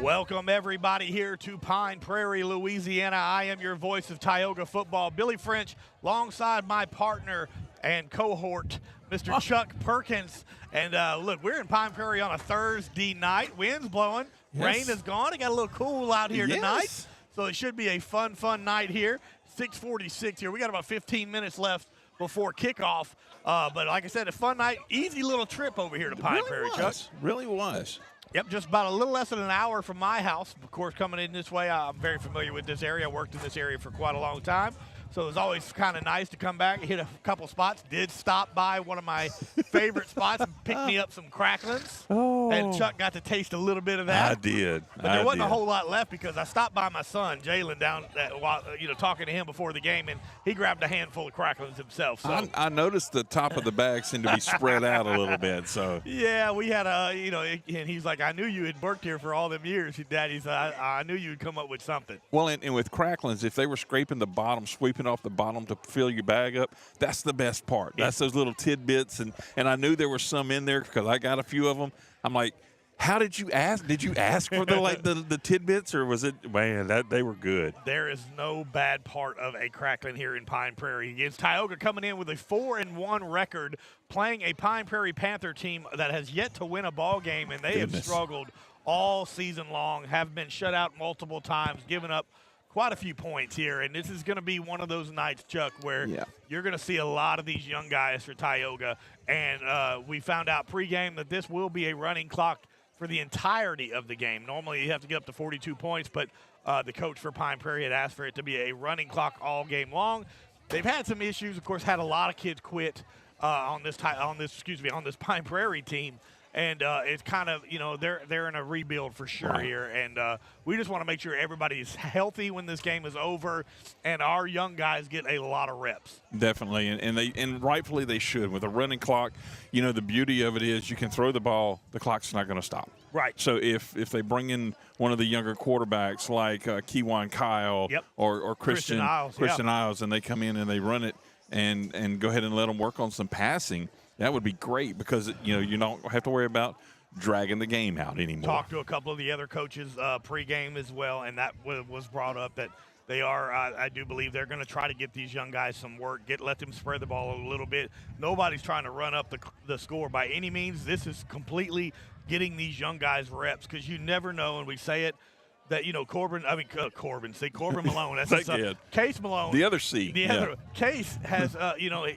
Welcome, everybody, here to Pine Prairie, Louisiana. I am your voice of Tioga football, Billy French, alongside my partner and cohort, Mr. Chuck Perkins. And look, we're in Pine Prairie on a Thursday night. Wind's blowing. Yes. Rain is gone. It got a little cool out here tonight. So it should be a fun night here. 6:46 here. We got about 15 minutes left before kickoff. But like I said, a fun night. Easy little trip over here to Pine Prairie, Chuck. Really was. Yep, just about a little less than an hour from my house. Of course, coming in this way, I'm very familiar with this area. I worked in this area for quite a long time. So it was always kind of nice to come back and hit a couple spots. Did stop by one of my favorite spots and pick me up some cracklings. Oh. And Chuck got to taste a little bit of that. I did. But there wasn't a whole lot left because I stopped by my son, Jalen, down while talking to him before the game, and he grabbed a handful of cracklings himself. So I noticed the top of the bag seemed to be spread out a little bit. So yeah, we had and he's like, I knew you had worked here for all them years, Daddy. So I knew you'd come up with something. Well, and with cracklings, if they were scraping the bottom, sweeping off the bottom to fill your bag up, that's the best part. That's those little tidbits, and I knew there were some in there because I got a few of them. I'm like, how did you ask? Did you ask for the tidbits, or was it, man, that they were good? There is no bad part of a crackling here in Pine Prairie. Against Tioga, coming in with a 4-1 record, playing a Pine Prairie Panther team that has yet to win a ball game, and they have struggled all season long, have been shut out multiple times, given up quite a few points here, and this is going to be one of those nights, Chuck, where you're going to see a lot of these young guys for Tioga. And we found out pregame that this will be a running clock for the entirety of the game. Normally you have to get up to 42 points, but the coach for Pine Prairie had asked for it to be a running clock all game long. They've had some issues, of course, had a lot of kids quit on this Pine Prairie team. And it's kind of, they're in a rebuild for sure here. And we just want to make sure everybody's healthy when this game is over and our young guys get a lot of reps. Definitely. And rightfully they should. With a running clock, the beauty of it is you can throw the ball, the clock's not going to stop. Right. So if they bring in one of the younger quarterbacks like Kewan Kyle or Christian Isles, and they come in and they run it, and go ahead and let them work on some passing, that would be great because, you don't have to worry about dragging the game out anymore. Talked to a couple of the other coaches pregame as well, and that was brought up that they are, I do believe they're going to try to get these young guys some work, let them spread the ball a little bit. Nobody's trying to run up the score by any means. This is completely getting these young guys reps because you never know, and we say it, that, Corbin Malone. That's Case Malone. The other C. Case has,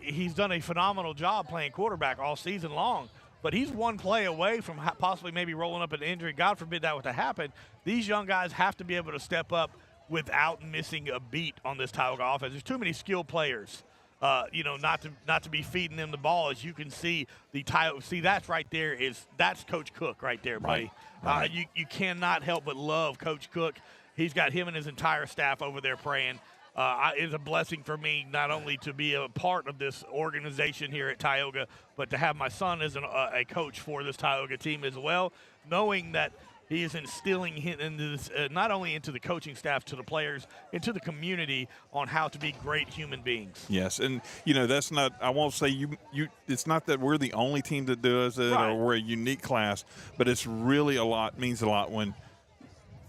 he's done a phenomenal job playing quarterback all season long. But he's one play away from possibly maybe rolling up an injury. God forbid that were to happen. These young guys have to be able to step up without missing a beat on this Tioga offense. There's too many skilled players, not to be feeding them the ball. As you can see, that's right there that's Coach Cook right there, buddy. Right. You cannot help but love Coach Cook. He's got him and his entire staff over there praying. It's a blessing for me not only to be a part of this organization here at Tioga, but to have my son as a coach for this Tioga team as well, knowing that he is instilling into this, not only into the coaching staff, to the players, into the community on how to be great human beings. Yes, and, that's not – I won't say it's not that we're the only team that does it or we're a unique class, but it's really means a lot when –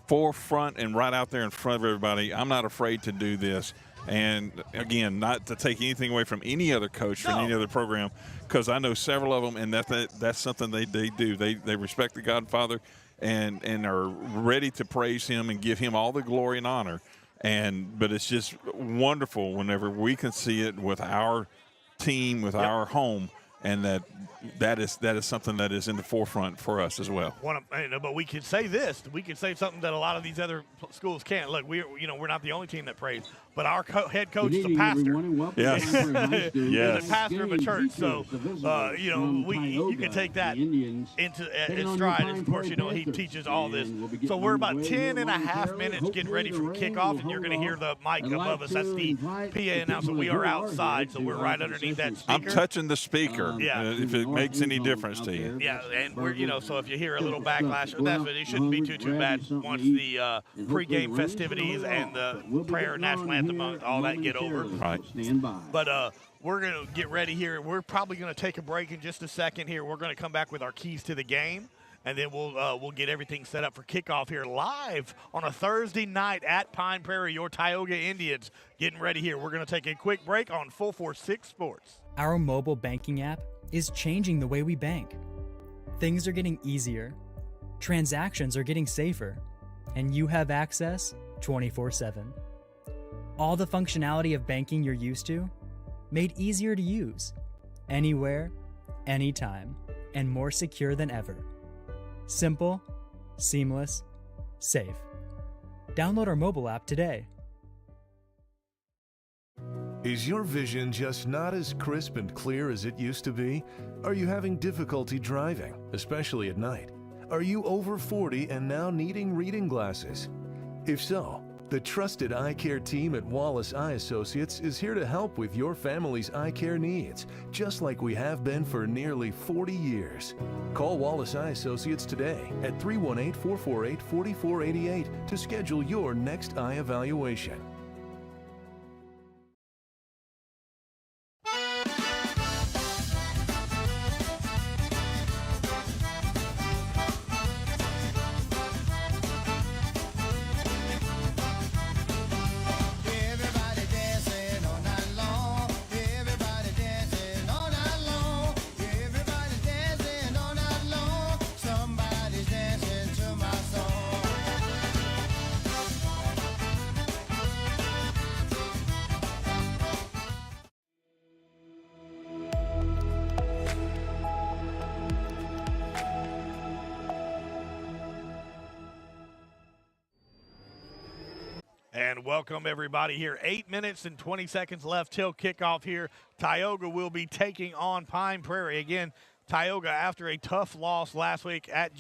forefront and right out there in front of everybody, I'm not afraid to do this. And, again, not to take anything away from any other coach from any other program, because I know several of them, and that's something they do. They respect the Godfather and are ready to praise him and give him all the glory and honor. But it's just wonderful whenever we can see it with our team, with our home, and that is something that is in the forefront for us as well. But we can say this. We can say something that a lot of these other schools can't. Look, we're not the only team that prays, but our head coach is a pastor. Yes. He's a pastor of a church. So, you can take that into stride. And of course, he teaches all this. So we're about 10 and a half minutes getting ready for kickoff, and you're going to hear the mic above us. That's the PA announcement. We are outside, so we're right underneath that speaker. I'm touching the speaker. If it makes any difference to you. Yeah, and we're so if you hear a little backlash, it shouldn't be too bad once the pregame festivities and the prayer national anthem, all that get over. Right. But we're going to get ready here. We're probably going to take a break in just a second here. We're going to come back with our keys to the game, and then we'll get everything set up for kickoff here live on a Thursday night at Pine Prairie. Your Tioga Indians getting ready here. We're going to take a quick break on 446 Sports. Our mobile banking app is changing the way we bank. Things are getting easier, transactions are getting safer, and you have access 24/7. All the functionality of banking you're used to, made easier to use, anywhere, anytime, and more secure than ever. Simple, seamless, safe. Download our mobile app today. Is your vision just not as crisp and clear as it used to be? Are you having difficulty driving, especially at night? Are you over 40 and now needing reading glasses? If so, the trusted eye care team at Wallace Eye Associates is here to help with your family's eye care needs, just like we have been for nearly 40 years. Call Wallace Eye Associates today at 318-448-4488 to schedule your next eye evaluation. And welcome everybody here. 8 minutes and 20 seconds left till kickoff here. Tioga will be taking on Pine Prairie. Again, Tioga, after a tough loss last week at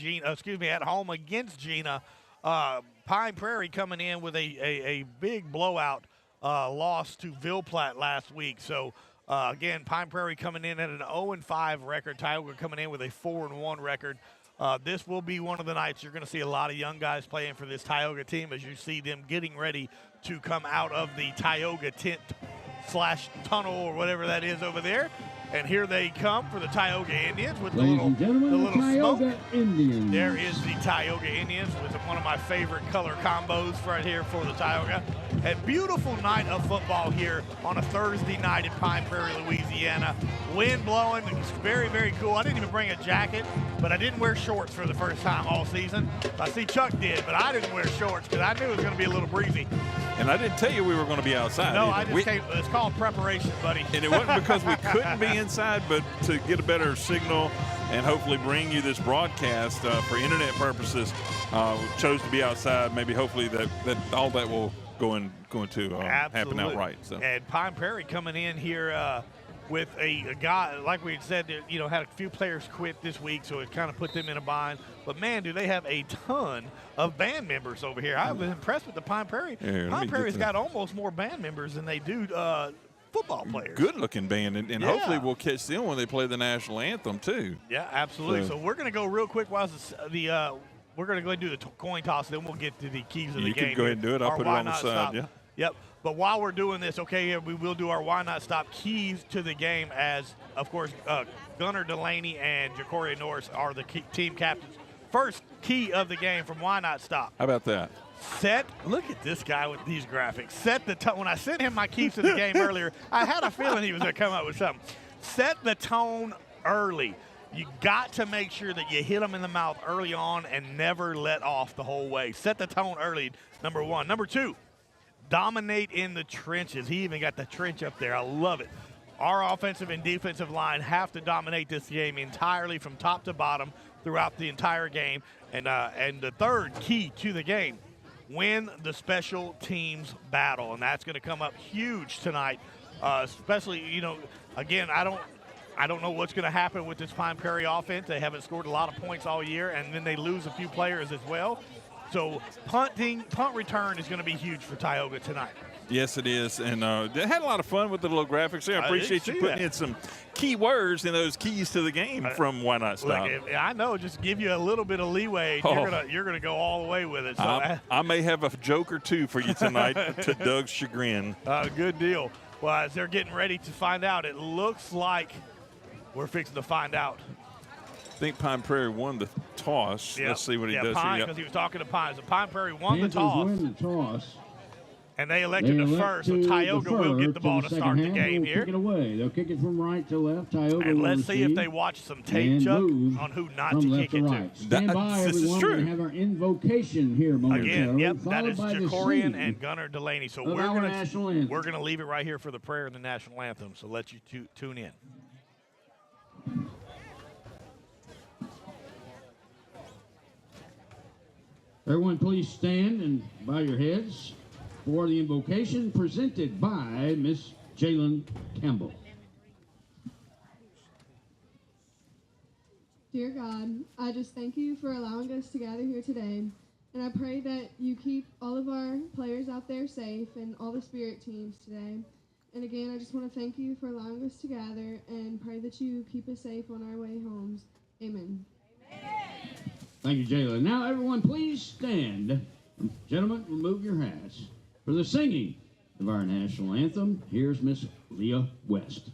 home against Gina. Pine Prairie coming in with a big blowout loss to Ville Platte last week. So again, Pine Prairie coming in at an 0-5 record. Tioga coming in with a 4-1 record. This will be one of the nights you're going to see a lot of young guys playing for this Tioga team as you see them getting ready to come out of the Tioga tent / tunnel or whatever that is over there. And here they come for the Tioga Indians with Ladies and gentlemen, the the little Tioga smoke. Indians. There is the Tioga Indians with one of my favorite color combos right here for the Tioga. A beautiful night of football here on a Thursday night in Pine Prairie, Louisiana. Wind blowing, it's very, very cool. I didn't even bring a jacket, but I didn't wear shorts for the first time all season. I see Chuck did, but I didn't wear shorts because I knew it was going to be a little breezy. And I didn't tell you we were going to be outside. No, either. I just came. It's called preparation, buddy. And it wasn't because we couldn't be inside, but to get a better signal and hopefully bring you this broadcast for internet purposes, we chose to be outside. Maybe hopefully that all that will go into happen outright. So. And Pine Prairie coming in here with a guy, like we had said, had a few players quit this week, so it kind of put them in a bind. But, man, do they have a ton of band members over here. I was impressed with the Pine Prairie. Pine Prairie's got almost more band members than they do football players. Good-looking band, and hopefully we'll catch them when they play the national anthem, too. Yeah, absolutely. So we're going to go real quick while we're going to go ahead and do the coin toss, then we'll get to the keys of the game. You can go ahead and do it. I'll put it on the side, yeah. Yep. But while we're doing this, we will do our Why Not Stop keys to the game as, of course, Gunnar Delaney and Jacoria Norris are the team captains. First key of the game from Why Not Stop. How about that? Look at this guy with these graphics. Set the tone. When I sent him my keys to the game earlier, I had a feeling he was going to come up with something. Set the tone early. You got to make sure that you hit them in the mouth early on and never let off the whole way. Set the tone early, number one. Number two, dominate in the trenches. He even got the trench up there. I love it. Our offensive and defensive line have to dominate this game entirely from top to bottom throughout the entire game. And the third key to the game, win the special teams battle. And that's going to come up huge tonight, especially, again, I don't know what's going to happen with this Pine Prairie offense. They haven't scored a lot of points all year, and then they lose a few players as well. So punt return is going to be huge for Tioga tonight. Yes, it is. And they had a lot of fun with the little graphics there. I appreciate you putting in some key words in those keys to the game from Why Not Stop. Look, I know, just give you a little bit of leeway. You're gonna go all the way with it. So I may have a joke or two for you tonight to Doug's chagrin. Good deal. Well, as they're getting ready to find out, it looks like we're fixing to find out. I think Pine Prairie won the toss. Let's see what he does Pine, here. because he was talking to Pine. So Pine Prairie won Panthers the toss. win the toss. And they elected the first, so Tioga will get the ball to start the game here. Kick it away. They'll kick it from right to left. Tioga and will let's see if they watch some tape, Chuck, on who not to kick it to. Stand by, everyone. We're going to have our invocation here momentarily. Again, that is Jacorian and Gunnar Delaney. So we're going to leave it right here for the prayer and the national anthem. So let you tune in. Everyone, please stand and bow your heads for the invocation presented by Miss Jalen Campbell. Dear God, I just thank you for allowing us to gather here today. And I pray that you keep all of our players out there safe and all the spirit teams today. And again, I just want to thank you for allowing us to gather and pray that you keep us safe on our way homes. Amen. Thank you, Jayla. Now, everyone, please stand. Gentlemen, remove your hats. For the singing of our national anthem, here's Miss Leah West.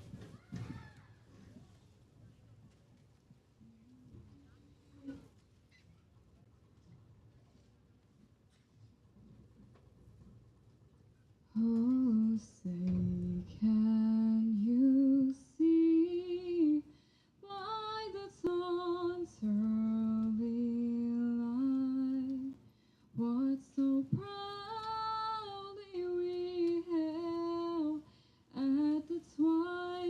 Oh, say, can you see by the dawn's early light what so proudly we hailed at the twilight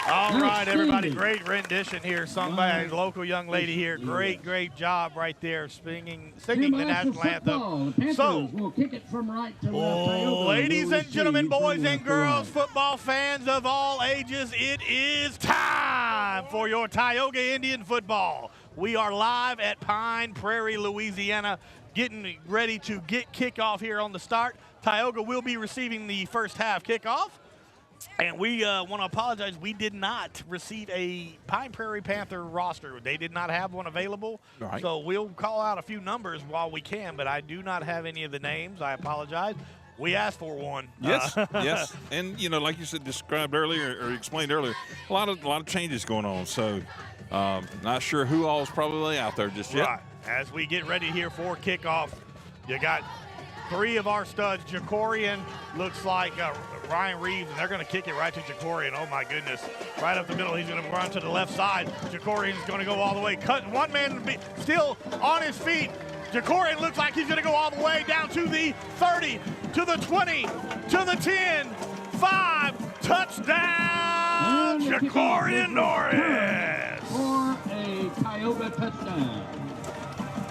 All right, everybody. Great rendition here, sung by a local young lady here. Great job right there, singing the national anthem. So, we'll kick it from right to left. ladies and gentlemen, boys and girls, football fans of all ages, it is time for your Tioga Indian football. We are live at Pine Prairie, Louisiana, getting ready to get kickoff here on the start. Tioga will be receiving the first half kickoff. And we want to apologize. We did not receive a Pine Prairie Panther roster. They did not have one available. Right. So we'll call out a few numbers while we can, but I do not have any of the names. I apologize. We asked for one. Yes, yes. And, you know, like you said, described earlier or explained earlier, a lot of changes going on. So not sure who all is probably out there just yet. Right. As we get ready here for kickoff, you got three of our studs. Jacorian looks like Ryan Reeves, and they're going to kick it right to Jacorian. Oh, my goodness. Right up the middle. He's going to run to the left side. Jacorian's going to go all the way. Cut one man still on his feet. Jacorian looks like he's going to go all the way down to the 30, to the 20, to the 10, 5. Touchdown, Jacorian Norris. For a Tioga touchdown.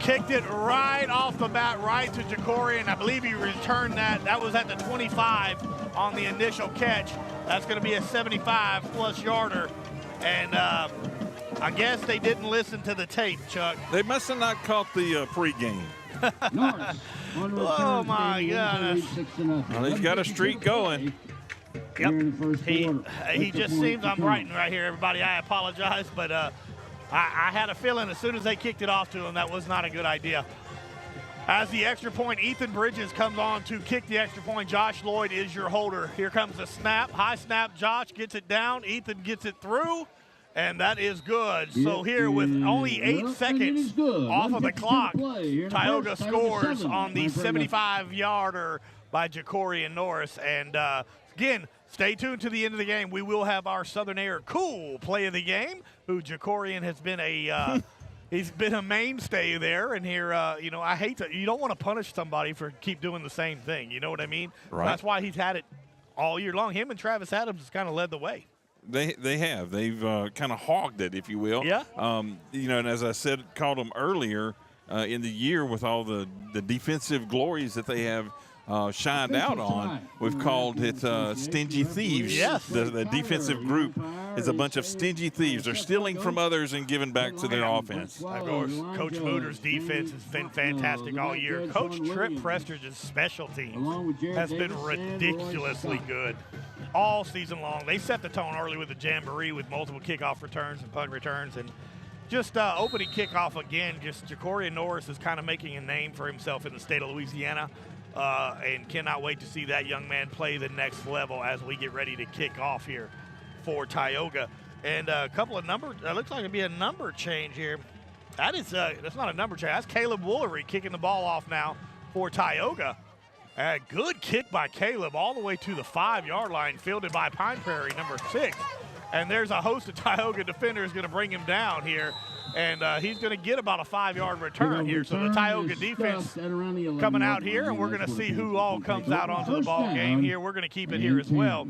Kicked it right off the bat, right to Jacorian. I believe he returned that. That was at the 25 on the initial catch. That's going to be a 75-plus yarder. And I guess they didn't listen to the tape, Chuck. They must have not caught the pregame. Oh, my goodness. Well, he's got a streak going. Yep. He just seems, I'm writing right here, everybody. I apologize, but I had a feeling as soon as they kicked it off to him, that was not a good idea. As the extra point, Ethan Bridges comes on to kick the extra point. Josh Lloyd is your holder. Here comes the snap. High snap. Josh gets it down. Ethan gets it through, and that is good. So here with only 8 seconds off of the clock, Tioga scores on the 75-yarder by Jacorian Norris. And again, stay tuned to the end of the game. We will have our Southern Air Cool play of the game, who Jacorian has been he's been a mainstay there. And here, you know, I hate you don't want to punish somebody for keep doing the same thing. You know what I mean? Right. That's why he's had it all year long. Him and Travis Adams has kind of led the way. They have. They've kind of hogged it, if you will. Yeah. You know, and as I said, called them earlier in the year with all the defensive glories that they have shined out on. We've called it stingy thieves. Yes. The defensive group is a bunch of stingy thieves. They're stealing from others and giving back to their offense. Of course, Coach Mooter's defense has been fantastic all year. Coach Trip Prestridge's special teams has been ridiculously good all season long. They set the tone early with the jamboree with multiple kickoff returns and punt returns. And just opening kickoff again, just Jacorian Norris is kind of making a name for himself in the state of Louisiana. And cannot wait to see that young man play the next level as we get ready to kick off here for Tioga. And a couple of numbers, looks like it'd be a number change here. That's not a number change. That's Caleb Woolery kicking the ball off now for Tioga. A good kick by Caleb all the way to the 5-yard line, fielded by Pine Prairie, number 6. And there's a host of Tioga defenders going to bring him down here. And he's going to get about a 5-yard return here. So the Tioga defense coming out here, and we're going to see who all comes out onto the ball game here. We're going to keep it here as well.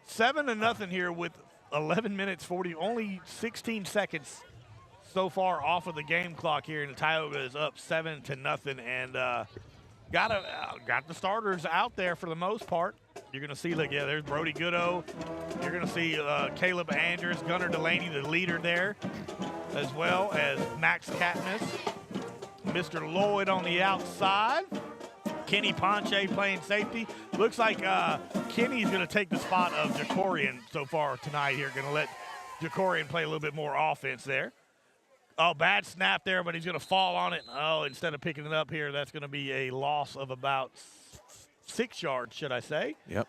7-0 here with 11 minutes 40, only 16 seconds so far off of the game clock here, and the Tioga is up 7-0, and got the starters out there for the most part. You're going to see, like, yeah, there's Brody Goodo. You're going to see Caleb Andrews, Gunnar Delaney, the leader there, as well as Max Katniss, Mr. Lloyd on the outside, Kenny Ponche playing safety. Looks like Kenny's going to take the spot of Jacorian so far tonight here. Going to let Jacorian play a little bit more offense there. Oh, bad snap there, but he's going to fall on it. Oh, instead of picking it up here, that's going to be a loss of about 6 yards, should I say. Yep.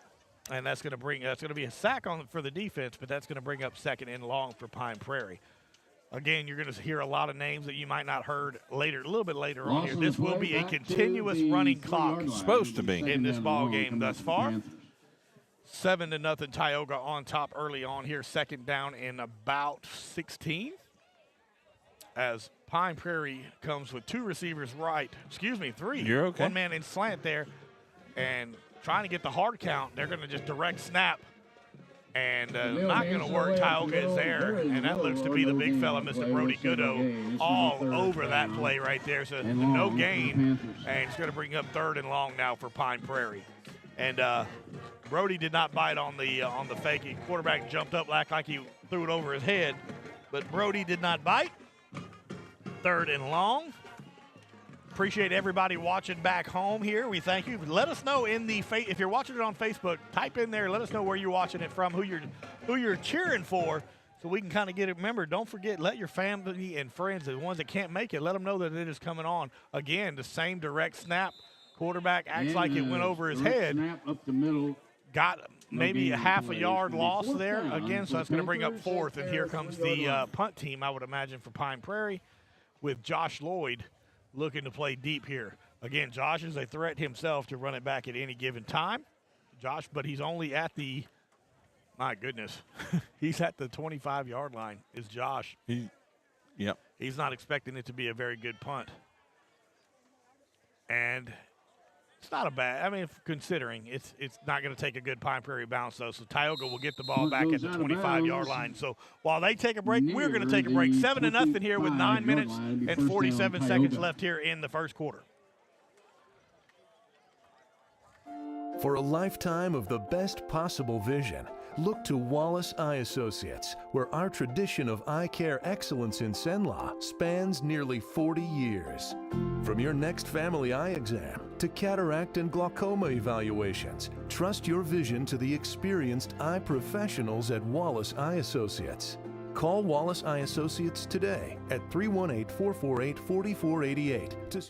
And that's going to be a sack for the defense, but that's going to bring up 2nd and long for Pine Prairie. Again, you're going to hear a lot of names that you might not heard later, a little bit later on here. This will be a continuous running clock. Supposed to be. In this ball game thus far. 7-0 Tioga on top early on here. 2nd down and about 16. As Pine Prairie comes with 2 receivers 3. You're okay. 1 man in slant there. And trying to get the hard count. They're going to just direct snap And not going to work. Tioga is there, and that looks to be the big fella, Mr. Brody Goodo, all over that play right there. So no gain, and it's going to bring up 3rd and long now for Pine Prairie. And Brody did not bite on the fake. Quarterback jumped up like he threw it over his head, but Brody did not bite. 3rd and long. Appreciate everybody watching back home here. We thank you. Let us know if you're watching it on Facebook, type in there. Let us know where you're watching it from, who you're cheering for, so we can kind of get it. Remember, don't forget, let your family and friends, the ones that can't make it, let them know that it is coming on. Again, the same direct snap. Quarterback acts like it went over his head. Snap up the middle. Got maybe a half a yard loss there again, so that's going to bring up 4th. And here comes the punt team, I would imagine, for Pine Prairie, with Josh Lloyd looking to play deep here. Again, Josh is a threat himself to run it back at any given time. Josh, but he's only at the, my goodness, he's at the 25-yard line is Josh. Yep. He's not expecting it to be a very good punt. And it's not a bad, I mean, considering it's not going to take a good Pine Prairie bounce, though. So Tioga will get the ball back at the 25-yard line. So while they take a break, we're going to take a break. 7-0 here with 9 minutes and 47 seconds left here in the first quarter. For a lifetime of the best possible vision, look to Wallace Eye Associates, where our tradition of eye care excellence in Cenla spans nearly 40 years. From your next family eye exam to cataract and glaucoma evaluations, trust your vision to the experienced eye professionals at Wallace Eye Associates. Call Wallace Eye Associates today at 318-448-4488 to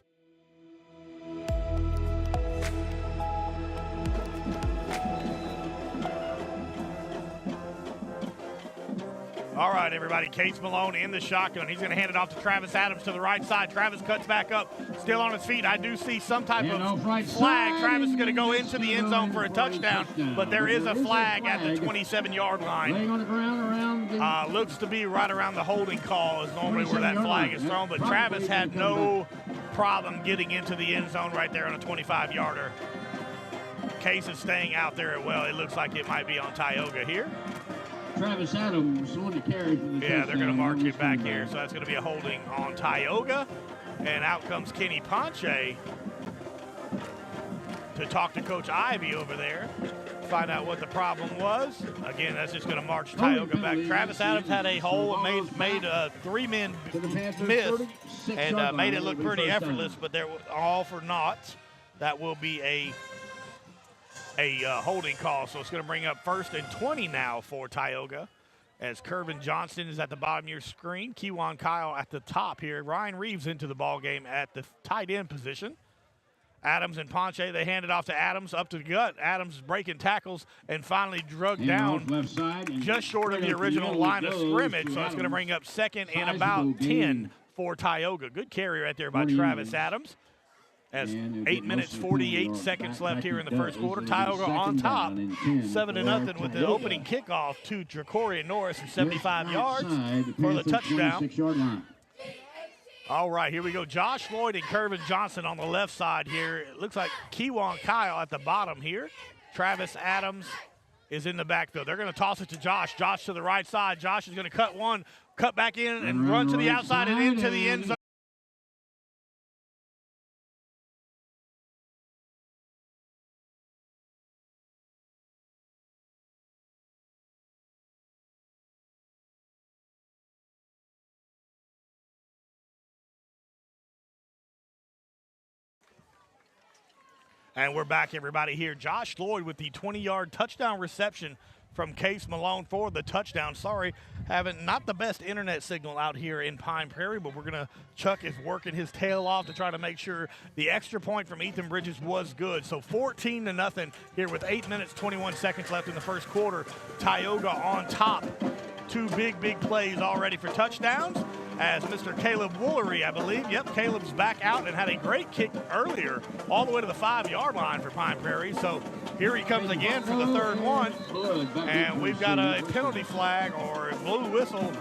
All right, everybody. Case Malone in the shotgun. He's going to hand it off to Travis Adams to the right side. Travis cuts back up, still on his feet. I do see some type of flag. Travis is going to go into the end zone for a touchdown, but there is a flag at the 27-yard line. Looks to be right around the holding call is normally where that flag is thrown, but Travis had no problem getting into the end zone right there on a 25-yarder. Case is staying out there. Well, it looks like it might be on Tioga here. Travis Adams on the carry for the Yeah, they're going to mark it back here, so that's going to be a holding on Tioga. And out comes Kenny Ponche to talk to Coach Ivy over there, find out what the problem was. Again, that's just going to march Tioga back. Travis Adams had a hole, made 3 men miss, and made it look pretty effortless, but they're all for naught. That will be a holding call, so it's going to bring up 1st and 20 now for Tioga, as Kervin Johnston is at the bottom of your screen. Kewan Kyle at the top here. Ryan Reeves into the ball game at the tight end position. Adams and Ponche, they hand it off to Adams up to the gut. Adams is breaking tackles and finally drugged down left side and just short of the original line of scrimmage, so it's going to bring up 2nd and about 10 for Tioga. Good carry right there by Travis Adams. As 8 minutes, 48 seconds left here in the first quarter. Tioga on top, 7-0 with the opening kickoff to Dracorian Norris at 75 yards for the touchdown. All right, here we go. Josh Lloyd and Kervin Johnson on the left side here. It looks like Kewan Kyle at the bottom here. Travis Adams is in the backfield. They're going to toss it to Josh. Josh to the right side. Josh is going to cut back in and run to the outside and into the end zone. And we're back, everybody, here. Josh Lloyd with the 20-yard touchdown reception from Case Malone for the touchdown. Sorry, having not the best internet signal out here in Pine Prairie, but we're going to, Chuck is working his tail off to try to make sure the extra point from Ethan Bridges was good. So 14-0 here with 8 minutes, 21 seconds left in the first quarter. Tioga on top. 2 big plays already for touchdowns, as Mr. Caleb Woolery, I believe. Yep, Caleb's back out and had a great kick earlier all the way to the 5-yard line for Pine Prairie. So here he comes again for the 3rd one. And we've got a penalty flag or a blue whistle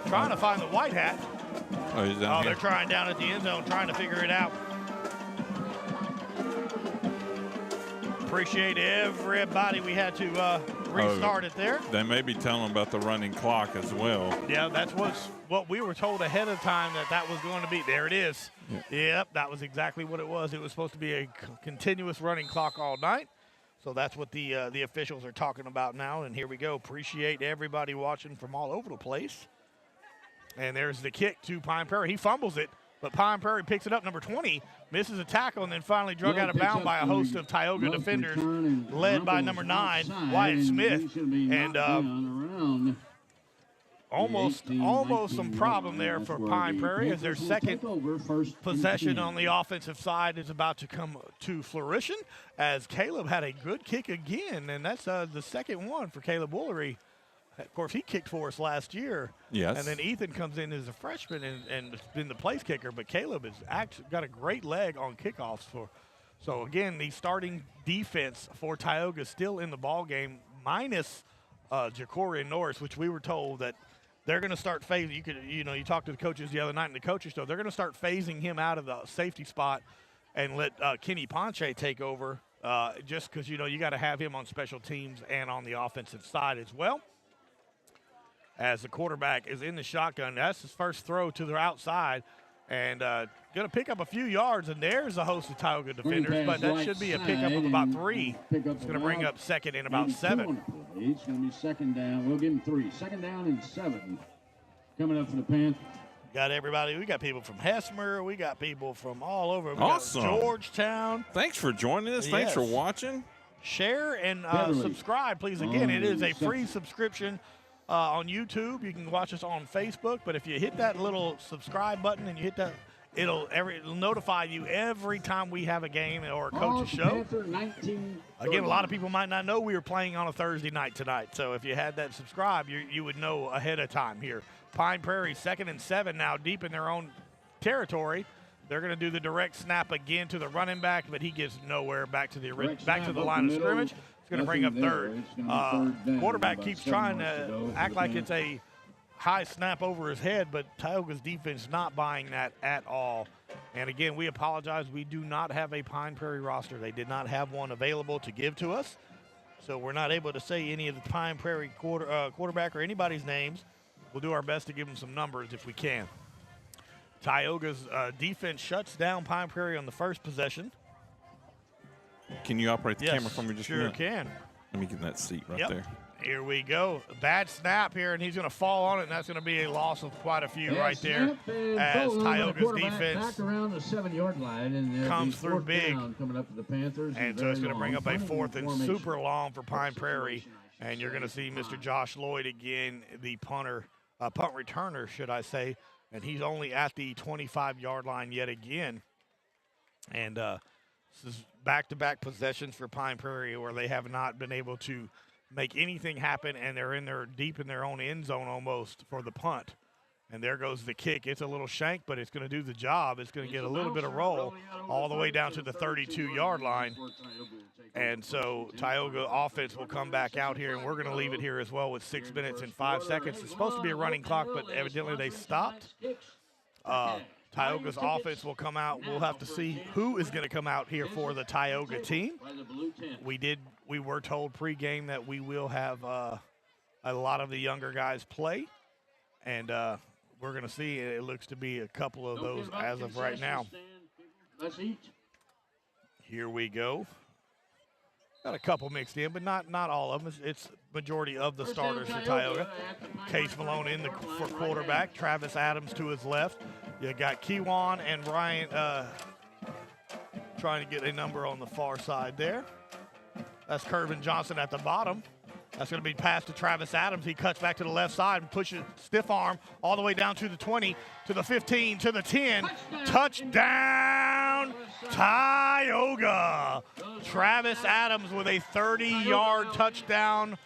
trying to find the white hat. Oh, he's down here. They're trying down at the end zone, trying to figure it out. Appreciate everybody. We had to restart it there. They may be telling about the running clock as well. Yeah, that's what we were told ahead of time that was going to be. There it is. Yep, that was exactly what it was. It was supposed to be a continuous running clock all night. So that's what the officials are talking about now. And here we go. Appreciate everybody watching from all over the place. And there's the kick to Pine Prairie. He fumbles it, but Pine Prairie picks it up. Number 20 misses a tackle and then finally drug out of bounds by a host of Tioga defenders led by number 9, Wyatt Smith. And almost some problem there for Pine Prairie as their second possession on the offensive side is about to come to fruition as Caleb had a good kick again, and that's the second one for Caleb Woolery. Of course, he kicked for us last year. Yes. And then Ethan comes in as a freshman and been the place kicker, but Caleb has actually got a great leg on kickoffs. So, again, the starting defense for Tioga still in the ball game, minus Jacorian Norris, which we were told that they're going to start phasing. You talked to the coaches the other night in the coaches show. They're going to start phasing him out of the safety spot and let Kenny Ponche take over just because, you got to have him on special teams and on the offensive side as well. As the quarterback is in the shotgun. That's his first throw to the outside and going to pick up a few yards. And there's a host of Tioga defenders, but that should be a pickup of about 3. It's going to bring up second and about 7. It's going to be second down. We'll give him 3. Second down and 7 coming up for the Panthers. Got everybody. We got people from Hesmer. We got people from all over. We awesome. Got Georgetown. Thanks for joining us. Thanks for watching. Share and subscribe, please. Again, it is a free subscription. On YouTube, you can watch us on Facebook, but if you hit that little subscribe button and you hit that, it'll notify you every time we have a game or a coach's show. Again, a lot of people might not know we were playing on a Thursday night tonight, so if you had that subscribe, you would know ahead of time here. Pine Prairie, 2nd and 7 now, deep in their own territory. They're going to do the direct snap again to the running back, but he gets nowhere back to the line of scrimmage. It's going to bring up third. Quarterback keeps trying to act like it's a high snap over his head, but Tioga's defense not buying that at all. And again, we apologize. We do not have a Pine Prairie roster. They did not have one available to give to us. So we're not able to say any of the Pine Prairie quarterback or anybody's names. We'll do our best to give them some numbers if we can. Tioga's defense shuts down Pine Prairie on the first possession. Can you operate the camera for me just a minute? Sure can. Let me get in that seat right there. Here we go. Bad snap here, and he's going to fall on it, and that's going to be a loss of quite a few right there. As Tioga's defense back around the 7-yard line and comes through big. Coming up for the Panthers. And so it's going to bring up a 4th and super long for Pine Prairie. And you're going to see Mr. Josh Lloyd again, the punt returner, should I say. And he's only at the 25-yard line yet again. And this is back-to-back possessions for Pine Prairie where they have not been able to make anything happen, and they're deep in their own end zone almost for the punt. And there goes the kick. It's a little shank, but it's going to do the job. It's going to get a little bit of roll all the way down to the 32-yard line. And so Tioga offense will come back out here, and we're going to leave it here as well with 6 minutes and 5 seconds. It's supposed to be a running clock, but evidently they stopped. Tioga's offense will come out. We'll have to see who is going to come out here for the Tioga team. We were told pregame that we will have a lot of the younger guys play, and we're going to see. It looks to be a couple of those as of right now. Here we go. Got a couple mixed in, but not all of them. It's majority of the starters for Tioga. Case Malone in for quarterback. Travis Adams to his left. You got Kewan and Ryan trying to get a number on the far side there. That's Kervin Johnson at the bottom. That's going to be passed to Travis Adams. He cuts back to the left side and pushes stiff arm all the way down to the 20, to the 15, to the 10. Touchdown, Tioga. Travis Adams with a 30-yard touchdown.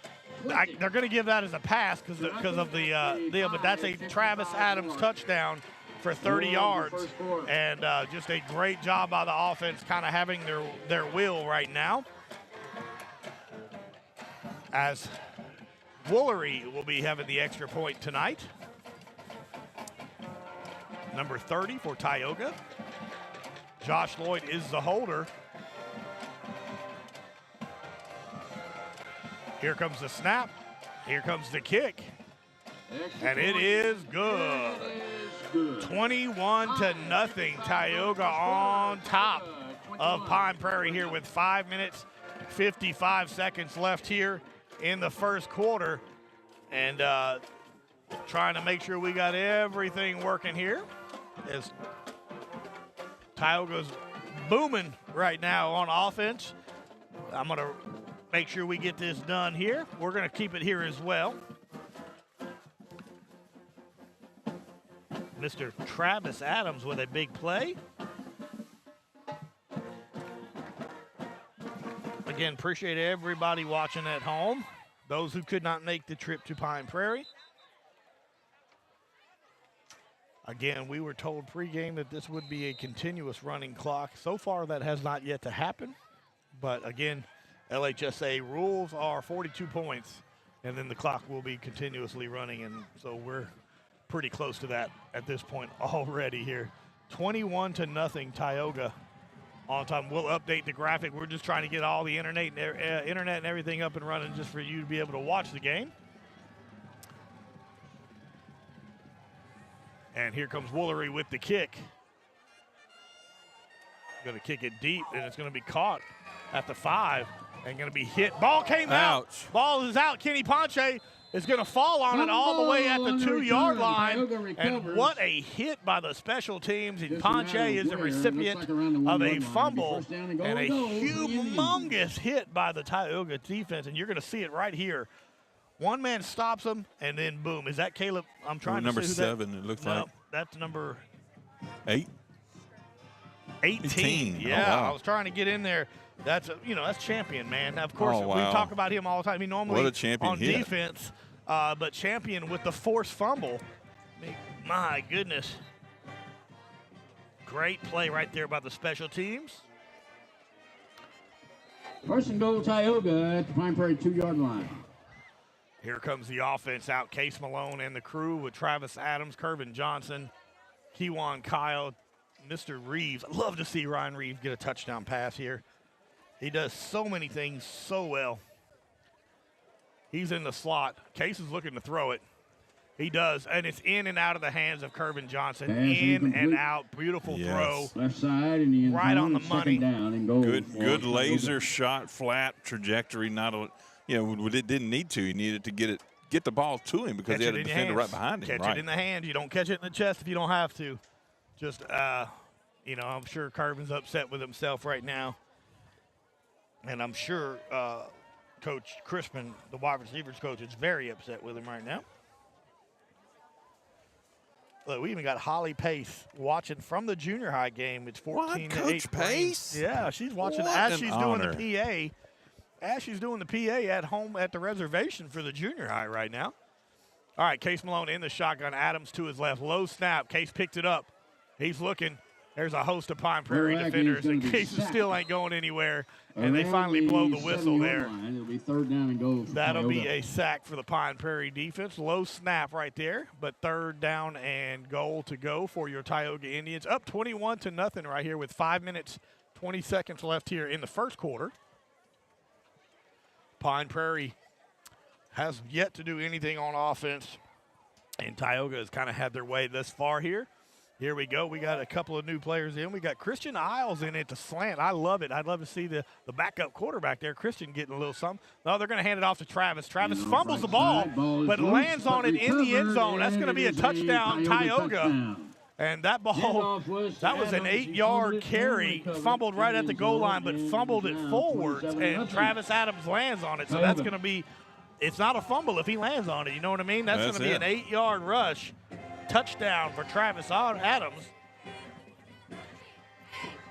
They're going to give that as a pass because of the deal, but that's a Travis Adams touchdown for 30 yards. And just a great job by the offense kind of having their will right now. As Woolery will be having the extra point tonight. Number 30 for Tioga. Josh Lloyd is the holder. Here comes the snap. Here comes the kick. And it is good. 21-0. Tioga on top of Pine Prairie here with 5 minutes, 55 seconds left here in the first quarter. And trying to make sure we got everything working here as Tioga's booming right now on offense. I'm going to make sure we get this done here. We're going to keep it here as well. Mr. Travis Adams with a big play. Again, appreciate everybody watching at home. Those who could not make the trip to Pine Prairie. Again, we were told pregame that this would be a continuous running clock. So far, that has not yet to happen. But again, LHSA rules are 42 points, and then the clock will be continuously running. And so we're pretty close to that at this point already here. 21-0 Tioga on time. We'll update the graphic. We're just trying to get all the internet and everything up and running just for you to be able to watch the game. And here comes Woolery with the kick. Going to kick it deep, and it's going to be caught at the 5 and going to be hit. Ball came out. Ball is out. Kenny Ponche is going to fall on it all the way at the 2-yard line. And what a hit by the special teams. And Ponche is the recipient of a fumble and a humongous hit by the Tioga defense. And you're going to see it right here. One man stops him, and then boom. Is that Caleb? I'm trying to see who 7, it looks like. That's number 8. 18. Yeah, oh, wow. I was trying to get in there. That's that's Champion, man. Now, of course, we talk about him all the time. He normally on defense, but Champion with the forced fumble. My goodness. Great play right there by the special teams. First and goal, Tioga at the Pine Prairie 2-yard line. Here comes the offense out. Case Malone and the crew with Travis Adams, Kervin Johnson, Kewan Kyle, Mr. Reeves. I'd love to see Ryan Reeves get a touchdown pass here. He does so many things so well. He's in the slot. Case is looking to throw it. He does, and it's in and out of the hands of Kervin Johnson. In and out. Beautiful throw. Left side and the right on the money. Down and goal. Good laser shot, flat trajectory. It didn't need to. He needed to get the ball to him because he had a defender right behind him. Catch it in the hands. You don't catch it in the chest if you don't have to. Just, I'm sure Kervin's upset with himself right now. And I'm sure Coach Crispin, the wide receivers coach, is very upset with him right now. Look, we even got Holly Pace watching from the junior high game. It's 14-8. Coach Pace? Yeah, she's watching as she's doing the PA. As she's doing the PA at home at the reservation for the junior high right now. All right, Case Malone in the shotgun. Adams to his left. Low snap. Case picked it up. He's looking. There's a host of Pine Prairie defenders, and Case still ain't going anywhere. And they finally blow the whistle there. It'll be 3rd down and goal. That'll be a sack for the Pine Prairie defense. Low snap right there, but 3rd down and goal to go for your Tioga Indians. Up 21-0 right here with 5 minutes, 20 seconds left here in the first quarter. Pine Prairie has yet to do anything on offense, and Tioga has kind of had their way thus far here. Here we go. We got a couple of new players in. We got Christian Isles in at the slant. I love it. I'd love to see the backup quarterback there, Christian, getting a little something. No, they're going to hand it off to Travis. Travis fumbles the ball, but lands on it in the end zone. That's going to be a touchdown, Tioga. And that ball, that was an 8-yard carry, fumbled right at the goal line, but fumbled it forwards, and Travis Adams lands on it. So that's going to be, it's not a fumble if he lands on it. You know what I mean? That's going to be an 8-yard rush. Touchdown for Travis Adams.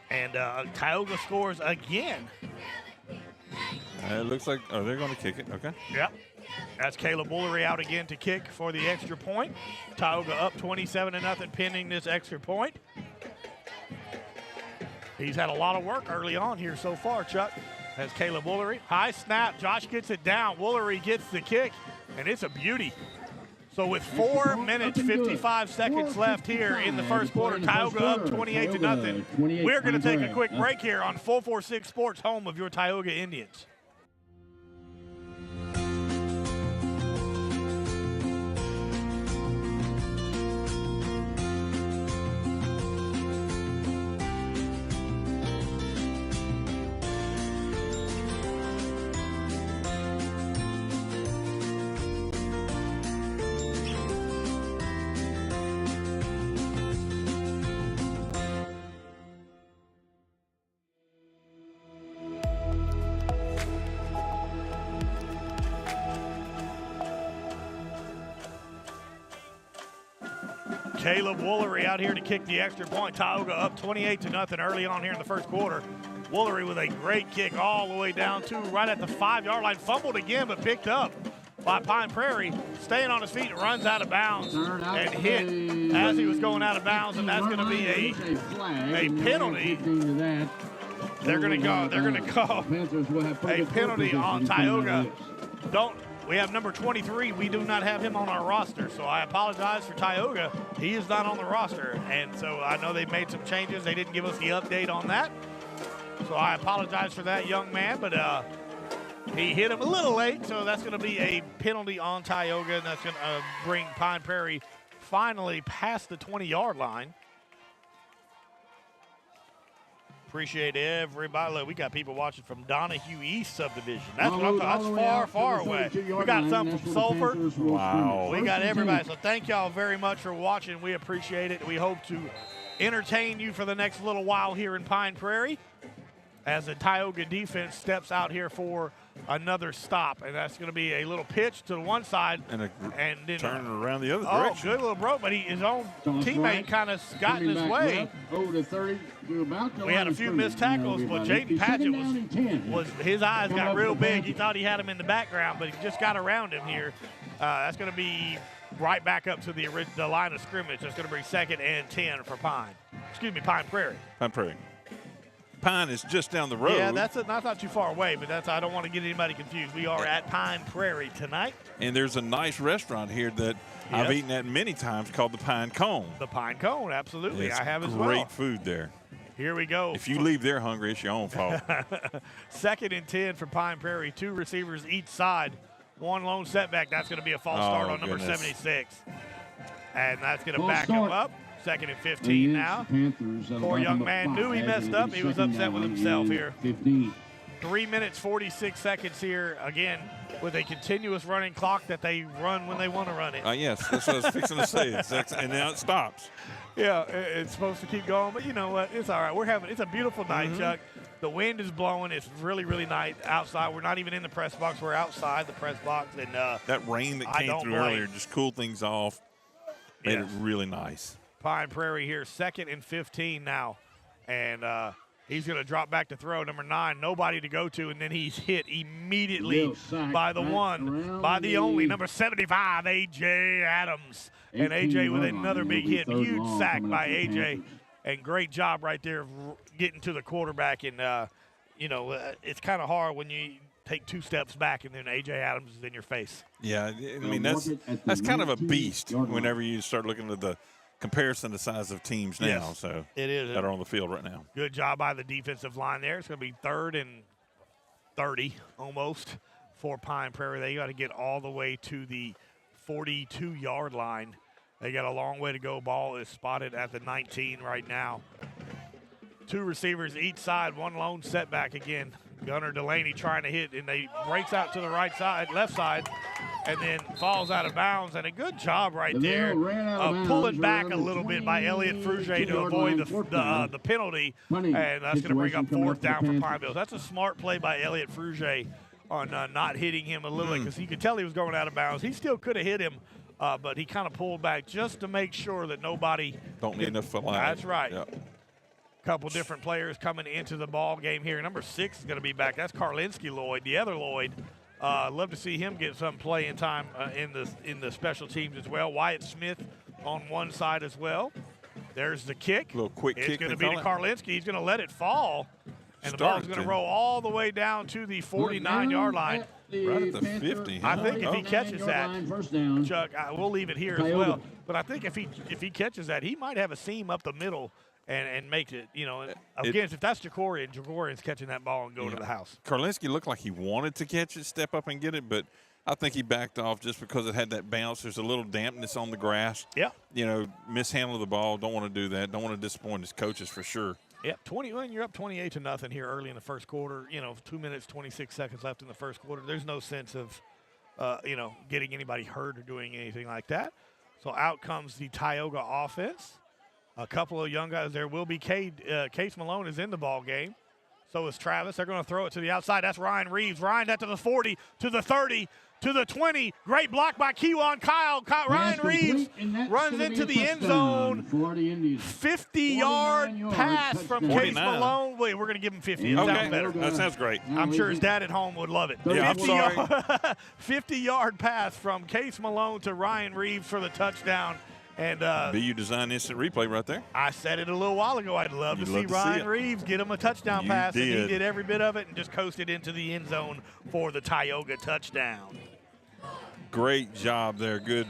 And Tioga scores again. It looks like, they're going to kick it. Okay. Yep. That's Caleb Woolery out again to kick for the extra point. Tioga up 27-0 pending this extra point. He's had a lot of work early on here so far, Chuck. As Caleb Woolery. High snap. Josh gets it down. Woolery gets the kick, and it's a beauty. So with 4 minutes, 55 seconds left here in the first quarter, Tioga up 28-0. We're going to take a quick break here on 446 Sports, home of your Tioga Indians. Caleb Woolery out here to kick the extra point. Tioga up 28-0 early on here in the first quarter. Woolery with a great kick all the way down to right at the 5-yard line. Fumbled again, but picked up by Pine Prairie. Staying on his feet, runs out of bounds and hit as he was going out of bounds, and that's going to be a penalty. They're going to call a penalty on Tioga. We have number 23. We do not have him on our roster, so I apologize for Tioga. He is not on the roster, and so I know they made some changes. They didn't give us the update on that, so I apologize for that, young man, but he hit him a little late, so that's going to be a penalty on Tioga, and that's going to bring Pine Prairie finally past the 20-yard line. Appreciate everybody. Look, we got people watching from Donahue East Subdivision. That's what I'm talking. That's far, far away. We got some from Sulphur. Wow. We got everybody. So thank y'all very much for watching. We appreciate it. We hope to entertain you for the next little while here in Pine Prairie as the Tioga defense steps out here for another stop. And that's going to be a little pitch to the one side. And then turn around the other oh, direction. good little broke, but his own teammate kind of got in his way. We had a few missed tackles, but Jaden Padgett was his eyes got real big. He thought he had him in the background, but he just got around him here. That's going to be right back up to the line of scrimmage. That's going to bring 2nd and 10 for Pine Prairie. Pine Prairie. Pine is just down the road. Yeah, that's not too far away, but I don't want to get anybody confused. We are at Pine Prairie tonight. And there's a nice restaurant here that I've eaten at many times called the Pine Cone. The Pine Cone, absolutely. It's I have as well. Great food there. Here we go. If you leave there hungry, it's your own fault. 2nd and 10 for Pine Prairie. 2 receivers each side. One lone setback. That's going to be a false start on number 76. And that's going to back him up. 2nd and 15 now. Poor young man knew he messed up. He was upset with himself here. 3 minutes, 46 seconds here, again, with a continuous running clock that they run when they want to run it. Yes, that's what I was fixing to say. And now it stops. Yeah, it's supposed to keep going, but you know what? It's all right. It's a beautiful night, Chuck. The wind is blowing. It's really, really nice outside. We're not even in the press box. We're outside the press box. And that rain that came through earlier just cooled things off, made it really nice. Pine Prairie here, 2nd and 15 now. And he's going to drop back to throw. Number 9, nobody to go to, and then he's hit immediately by the only, number 75, A.J. Adams. And A.J. with another big hit, huge sack by A.J. And great job right there of getting to the quarterback. And, it's kind of hard when you take 2 steps back and then A.J. Adams is in your face. Yeah, I mean, that's kind of a beast whenever you start looking at the comparison the size of teams now, so it is that are on the field right now. Good job by the defensive line there. It's going to be 3rd and 30 almost for Pine Prairie. They got to get all the way to the 42-yard line. They got a long way to go. Ball is spotted at the 19 right now. 2 receivers each side, 1 lone setback again. Gunnar Delaney trying to hit, and they breaks out to the left side, and then falls out of bounds. And a good job right there of pulling back a little bit by Elliott Frugier to avoid the penalty, and that's going to bring up 4th down for Pineville. That's a smart play by Elliott Frugier on not hitting him a little bit, because you could tell he was going out of bounds. He still could have hit him, but he kind of pulled back just to make sure that nobody don't need enough for line. That's right. Yep. Couple different players coming into the ball game here. Number 6 is going to be back. That's Karlinski Lloyd, the other Lloyd. Love to see him get some playing time in the special teams as well. Wyatt Smith on one side as well. There's the kick. A little quick kick. It's going to be to Karlinski. He's going to let it fall, and the ball's going to roll all the way down to the 49-yard line. Right at the 50. I think if he catches that, Chuck, we'll leave it here as well. But I think if he catches that, he might have a seam up the middle and make it, again, if that's Jagorian's catching that ball and going to the house. Karlinski looked like he wanted to catch it, step up and get it, but I think he backed off just because it had that bounce. There's a little dampness on the grass. Yeah. Mishandle the ball. Don't want to do that. Don't want to disappoint his coaches for sure. Yep, you're up 28-0 here early in the first quarter. 2 minutes, 26 seconds left in the first quarter. There's no sense of, getting anybody hurt or doing anything like that. So out comes the Tioga offense. A couple of young guys. There will be Case Malone is in the ball game. So is Travis. They're going to throw it to the outside. That's Ryan Reeves. Ryan, that to the 40, to the 30, to the 20. Great block by Keewan Kyle. Ryan Reeves runs into the end zone. 50-yard pass from Case Malone. Wait, we're going to give him 50. It sounds better. That sounds great. I'm sure his dad at home would love it. Yeah, I'm sorry. 50-yard pass from Case Malone to Ryan Reeves for the touchdown. And BU Design Instant Replay right there. I said it a little while ago. I'd love to see Ryan Reeves get him a touchdown pass, and he did every bit of it and just coasted into the end zone for the Tioga touchdown. Great job there. Good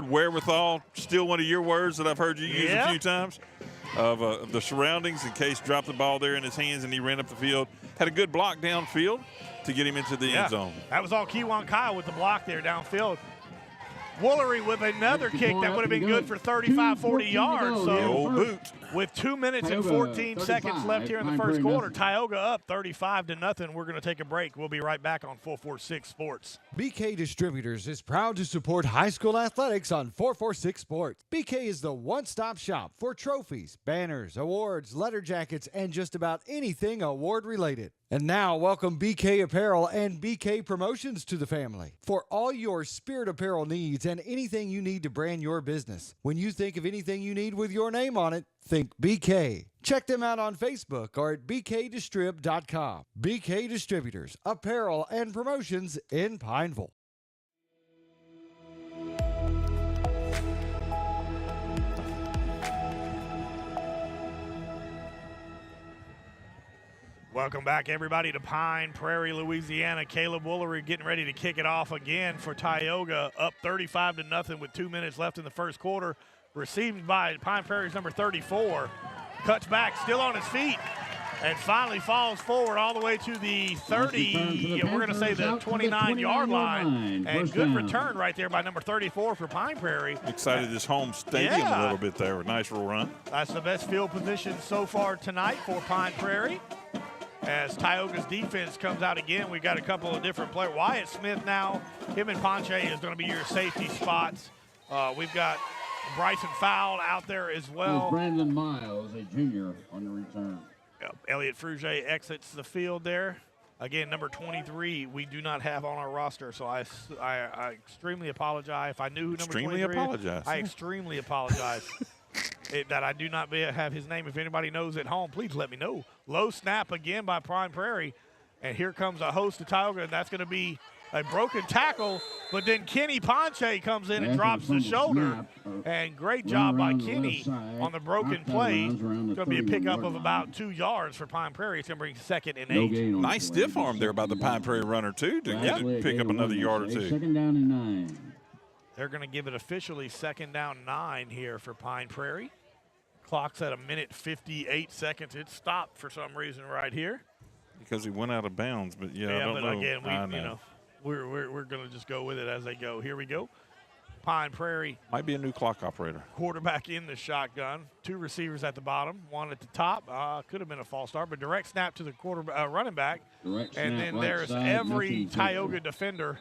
wherewithal. Still one of your words that I've heard you use a few times of the surroundings. In case dropped the ball there in his hands and he ran up the field. Had a good block downfield to get him into the end zone. That was all Keewan Kyle with the block there downfield. Woolery with another kick that would have been good for 35, 40 yards. So the old boot. With 2 minutes and 14 seconds left here in the first quarter, Tioga up 35-0. We're going to take a break. We'll be right back on 446 Sports. BK Distributors is proud to support high school athletics on 446 Sports. BK is the one-stop shop for trophies, banners, awards, letter jackets, and just about anything award-related. And now, welcome BK Apparel and BK Promotions to the family. For all your spirit apparel needs and anything you need to brand your business. When you think of anything you need with your name on it, think BK. Check them out on Facebook or at bkdistrib.com. BK Distributors, apparel and promotions in Pineville. Welcome back, everybody, to Pine Prairie, Louisiana. Caleb Woolery getting ready to kick it off again for Tioga, up 35-0 with 2 minutes left in the first quarter. Received by Pine Prairie's number 34. Cuts back, still on his feet, and finally falls forward all the way to the 30, we're going to say the 29-yard line. And good return right there by number 34 for Pine Prairie. Excited his home stadium a little bit there. Nice little run. That's the best field position so far tonight for Pine Prairie. As Tioga's defense comes out again, we've got a couple of different players. Wyatt Smith now, him and Ponche is going to be your safety spots. We've got Bryson Fowle out there as well. Brandon Miles, a junior, on the return. Yep. Elliot Fruget exits the field there. Again, number 23, we do not have on our roster, so I extremely apologize. If I knew who number 23 is, I extremely apologize. That I do not have his name. If anybody knows at home, please let me know. Low snap again by Pine Prairie. And here comes a host of Tioga, and that's going to be a broken tackle. But then Kenny Ponche comes in and drops the shoulder. And great job by Kenny on the broken play. It's going to be a pickup of about 2 yards for Pine Prairie. It's going to bring 2nd and 8. Nice stiff arm there by the Pine Prairie runner, too, to pick up another yard or two. 2nd down and 9. They're going to give it officially 2nd down 9 here for Pine Prairie. Clock's at 1:58. It stopped for some reason right here. Because he went out of bounds, but I don't know. Again, we're going to just go with it as they go. Here we go. Pine Prairie. Might be a new clock operator. Quarterback in the shotgun. 2 receivers at the bottom. 1 at the top. Could have been a false start, but direct snap to the running back. And then there's every Tioga defender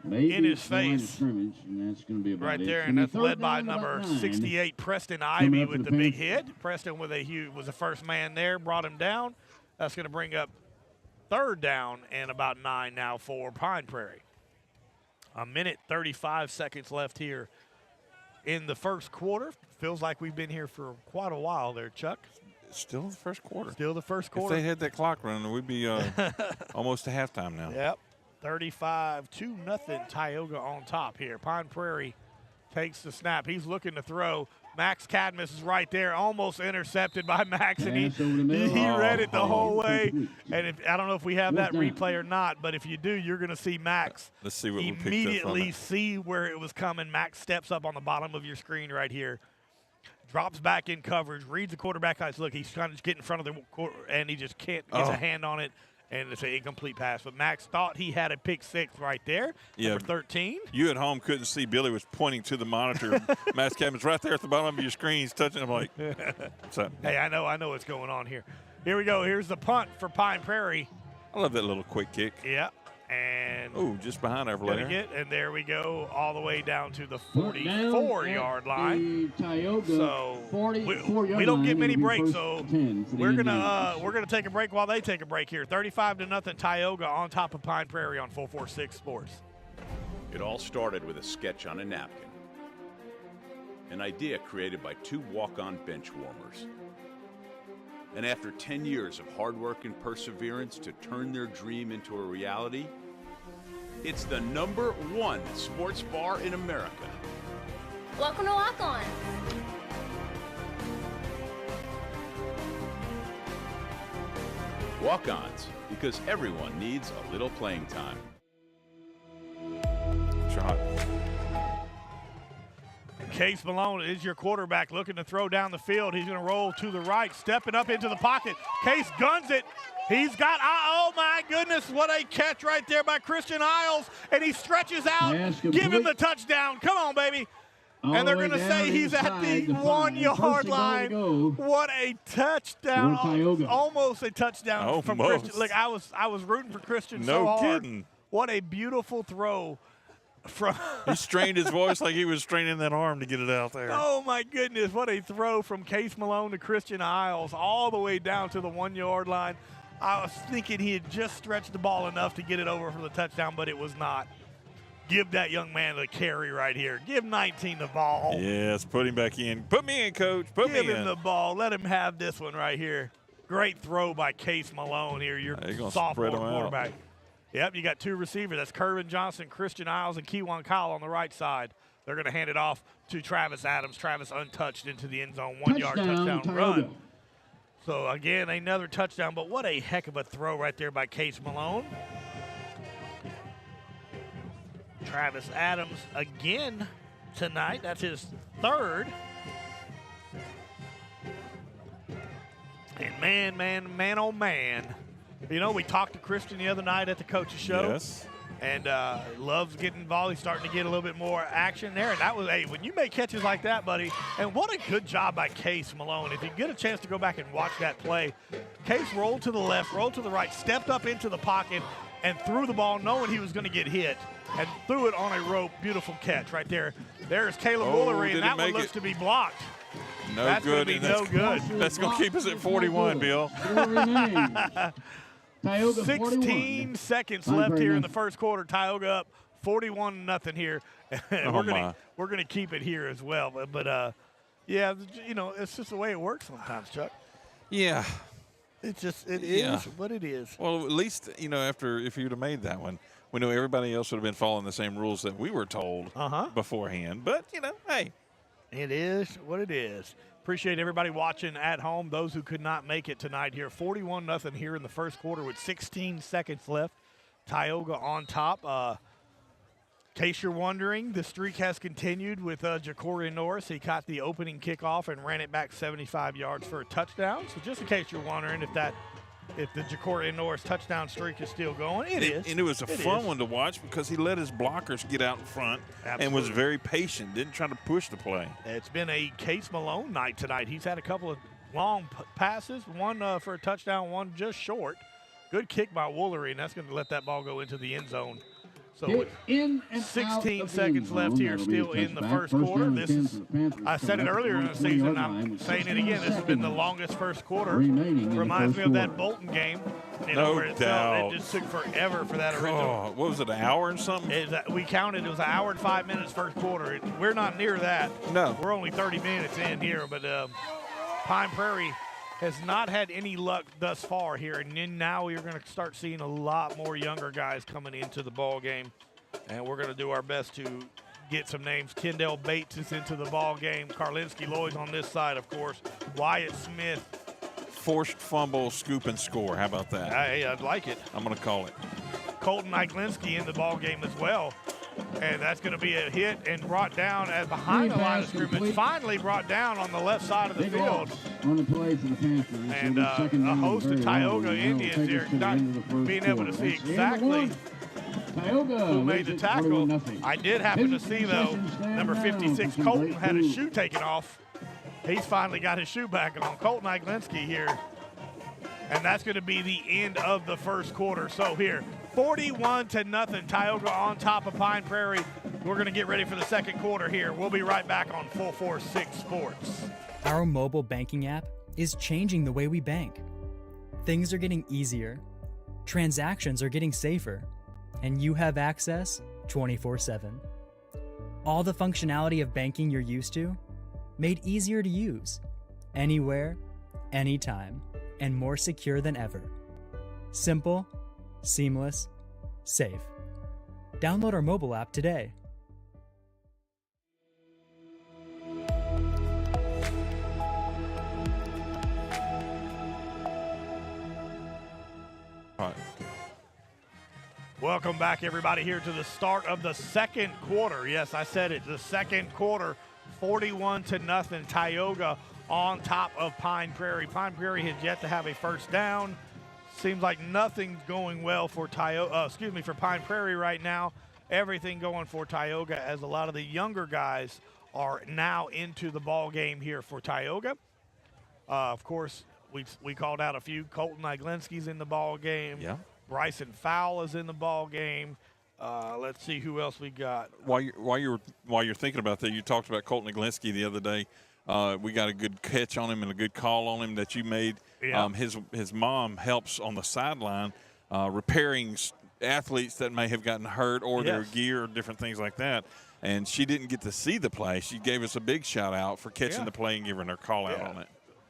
in his face and that's going to be about right there, and that's led by number 68, Preston Ivy, with the big hit. Preston was the first man there, brought him down. That's going to bring up 3rd down and about 9 now for Pine Prairie. 1:35 left here in the first quarter. Feels like we've been here for quite a while there, Chuck. Still the first quarter. If they had that clock running, we'd be almost to halftime now. Yep. 35-0 Tioga on top here. Pine Prairie takes the snap. He's looking to throw. Max Cadmus is right there, almost intercepted by Max, and he read it the whole way. And I don't know if we have that replay or not, but if you do, you're going to see Max immediately see where it was coming. Max steps up on the bottom of your screen right here, drops back in coverage, reads the quarterback eyes. Look, he's trying to get in front of the quarter, and he just can't get a hand on it. And it's an incomplete pass. But Max thought he had a pick 6 right there, number 13. You at home couldn't see. Billy was pointing to the monitor. Max Cabin's right there at the bottom of your screen. He's touching. I'm like, what's up? Hey, I know what's going on here. Here we go. Here's the punt for Pine Prairie. I love that little quick kick. Yeah. And Oh, just behind our player. And there we go, all the way down to the Put down 44-yard line. the Tioga So 44-yard we don't line. get many It'll be breaks, first so and 10 for the we're Indians. gonna take a break while they take a break here. 35-0 Tioga on top of Pine Prairie on 446 Sports. It all started with a sketch on a napkin. An idea created by two walk-on bench warmers. And after 10 years of hard work and perseverance to turn their dream into a reality, it's the #1 sports bar in America. Welcome to Walk On. Walk-ons, because everyone needs a little playing time. Shot. Case Malone is your quarterback, looking to throw down the field. He's going to roll to the right, stepping up into the pocket. Case guns it. He's got, oh my goodness, what a catch right there by Christian Isles. And he stretches out. Give him the touchdown. Come on, baby. And they're going to say he's at the 1 yard line. What a touchdown. Almost a touchdown from Christian. Look, I was rooting for Christian so hard. No kidding. What a beautiful throw. He strained his voice like he was straining that arm to get it out there. Oh, my goodness. What a throw from Case Malone to Christian Isles all the way down to the 1 yard line. I was thinking he had just stretched the ball enough to get it over for the touchdown, but it was not. Give that young man the carry right here. Give 19 the ball. Yes, put him back in. Put me in, Coach. Put me in. Give him the ball. Let him have this one right here. Great throw by Case Malone here, your sophomore quarterback. Yep, you got two receivers. That's Kervin Johnson, Christian Isles, and Kewan Kyle on the right side. They're going to hand it off to Travis Adams. Travis untouched into the end zone. 1 yard touchdown run. So, again, another touchdown, but what a heck of a throw right there by Case Malone. Travis Adams again tonight. That's his third. And man, oh man. You know, we talked to Christian the other night at the coaches show. Yes. And loves getting involved. He's starting to get a little bit more action there. And that was, hey, when you make catches like that, buddy, and what a good job by Case Malone. If you get a chance to go back and watch that play, Case rolled to the left, rolled to the right, stepped up into the pocket, and threw the ball knowing he was going to get hit, and threw it on a rope. Beautiful catch right there. There's Caleb Woolery, and that one looks to be blocked. That's good. That's going to be no good. That's going to keep us at 41, Bill. 16 seconds left here in the first quarter. Tioga up 41-0 here. We're gonna keep it here as well. But yeah, you know, it's just the way it works sometimes, Chuck. Yeah. It is what it is. Well, at least, you know, if you'd have made that one, we know everybody else would have been following the same rules that we were told beforehand. But, you know, hey. It is what it is. Appreciate everybody watching at home, those who could not make it tonight here. 41-0 here in the first quarter with 16 seconds left. Tioga on top. In case you're wondering, the streak has continued with Ja'Cory Norris. He caught the opening kickoff and ran it back 75 yards for a touchdown. So just in case you're wondering if the Ja'Cory Norris touchdown streak is still going, it is. And it was a fun one to watch because he let his blockers get out in front and was very patient, didn't try to push the play. It's been a Case Malone night tonight. He's had a couple of long passes, one for a touchdown, one just short. Good kick by Woolery, and that's going to let that ball go into the end zone. So 16 seconds left here still in the first quarter. This is, I said it earlier in the season, and I'm saying it again, this has been the longest first quarter. Reminds me of that Bolton game. No doubt. It just took forever for that original. What was it, an hour and something? We counted, it was an hour and 5 minutes first quarter. We're not near that. No. We're only 30 minutes in here, but Pine Prairie has not had any luck thus far here, and then now you're going to start seeing a lot more younger guys coming into the ball game, and we're going to do our best to get some names. Kendall Bates is into the ball game. Karlinski Lloyd's on this side, of course. Wyatt Smith. Forced fumble, scoop, and score. How about that? Hey, I'd like it. I'm going to call it. Colton Iglinski in the ball game as well. And that's going to be a hit and brought down as behind the line of scrimmage. Finally brought down on the left side of the field. On the play for the Panthers. And a host of Tioga Indians here not being able to see exactly who made the tackle. I did happen to see, though, number 56, Colton, had his shoe taken off. He's finally got his shoe back on. Colton Iglinski here. And that's going to be the end of the first quarter. So here, 41-0. Tioga on top of Pine Prairie. We're going to get ready for the second quarter here. We'll be right back on 446 Sports. Our mobile banking app is changing the way we bank. Things are getting easier, transactions are getting safer, and you have access 24/7. All the functionality of banking you're used to, made easier to use, anywhere, anytime, and more secure than ever. Simple, seamless, safe. Download our mobile app today. All right. Welcome back, everybody, here to the start of the second quarter. Yes, I said it. The second quarter, 41-0. Tioga on top of Pine Prairie. Pine Prairie has yet to have a first down. Seems like nothing's going well for for Pine Prairie right now. Everything going for Tioga, as a lot of the younger guys are now into the ball game here for Tioga. Of course, we called out a few. Colton Iglinski's in the ball game. Yeah. Bryson Fowle is in the ball game. Let's see who else we got. While you're thinking about that, you talked about Colton Iglinski the other day. We got a good catch on him and a good call on him that you made. Yeah. His mom helps on the sideline repairing athletes that may have gotten hurt or their gear or different things like that. And she didn't get to see the play. She gave us a big shout out for catching the play and giving her call out on it.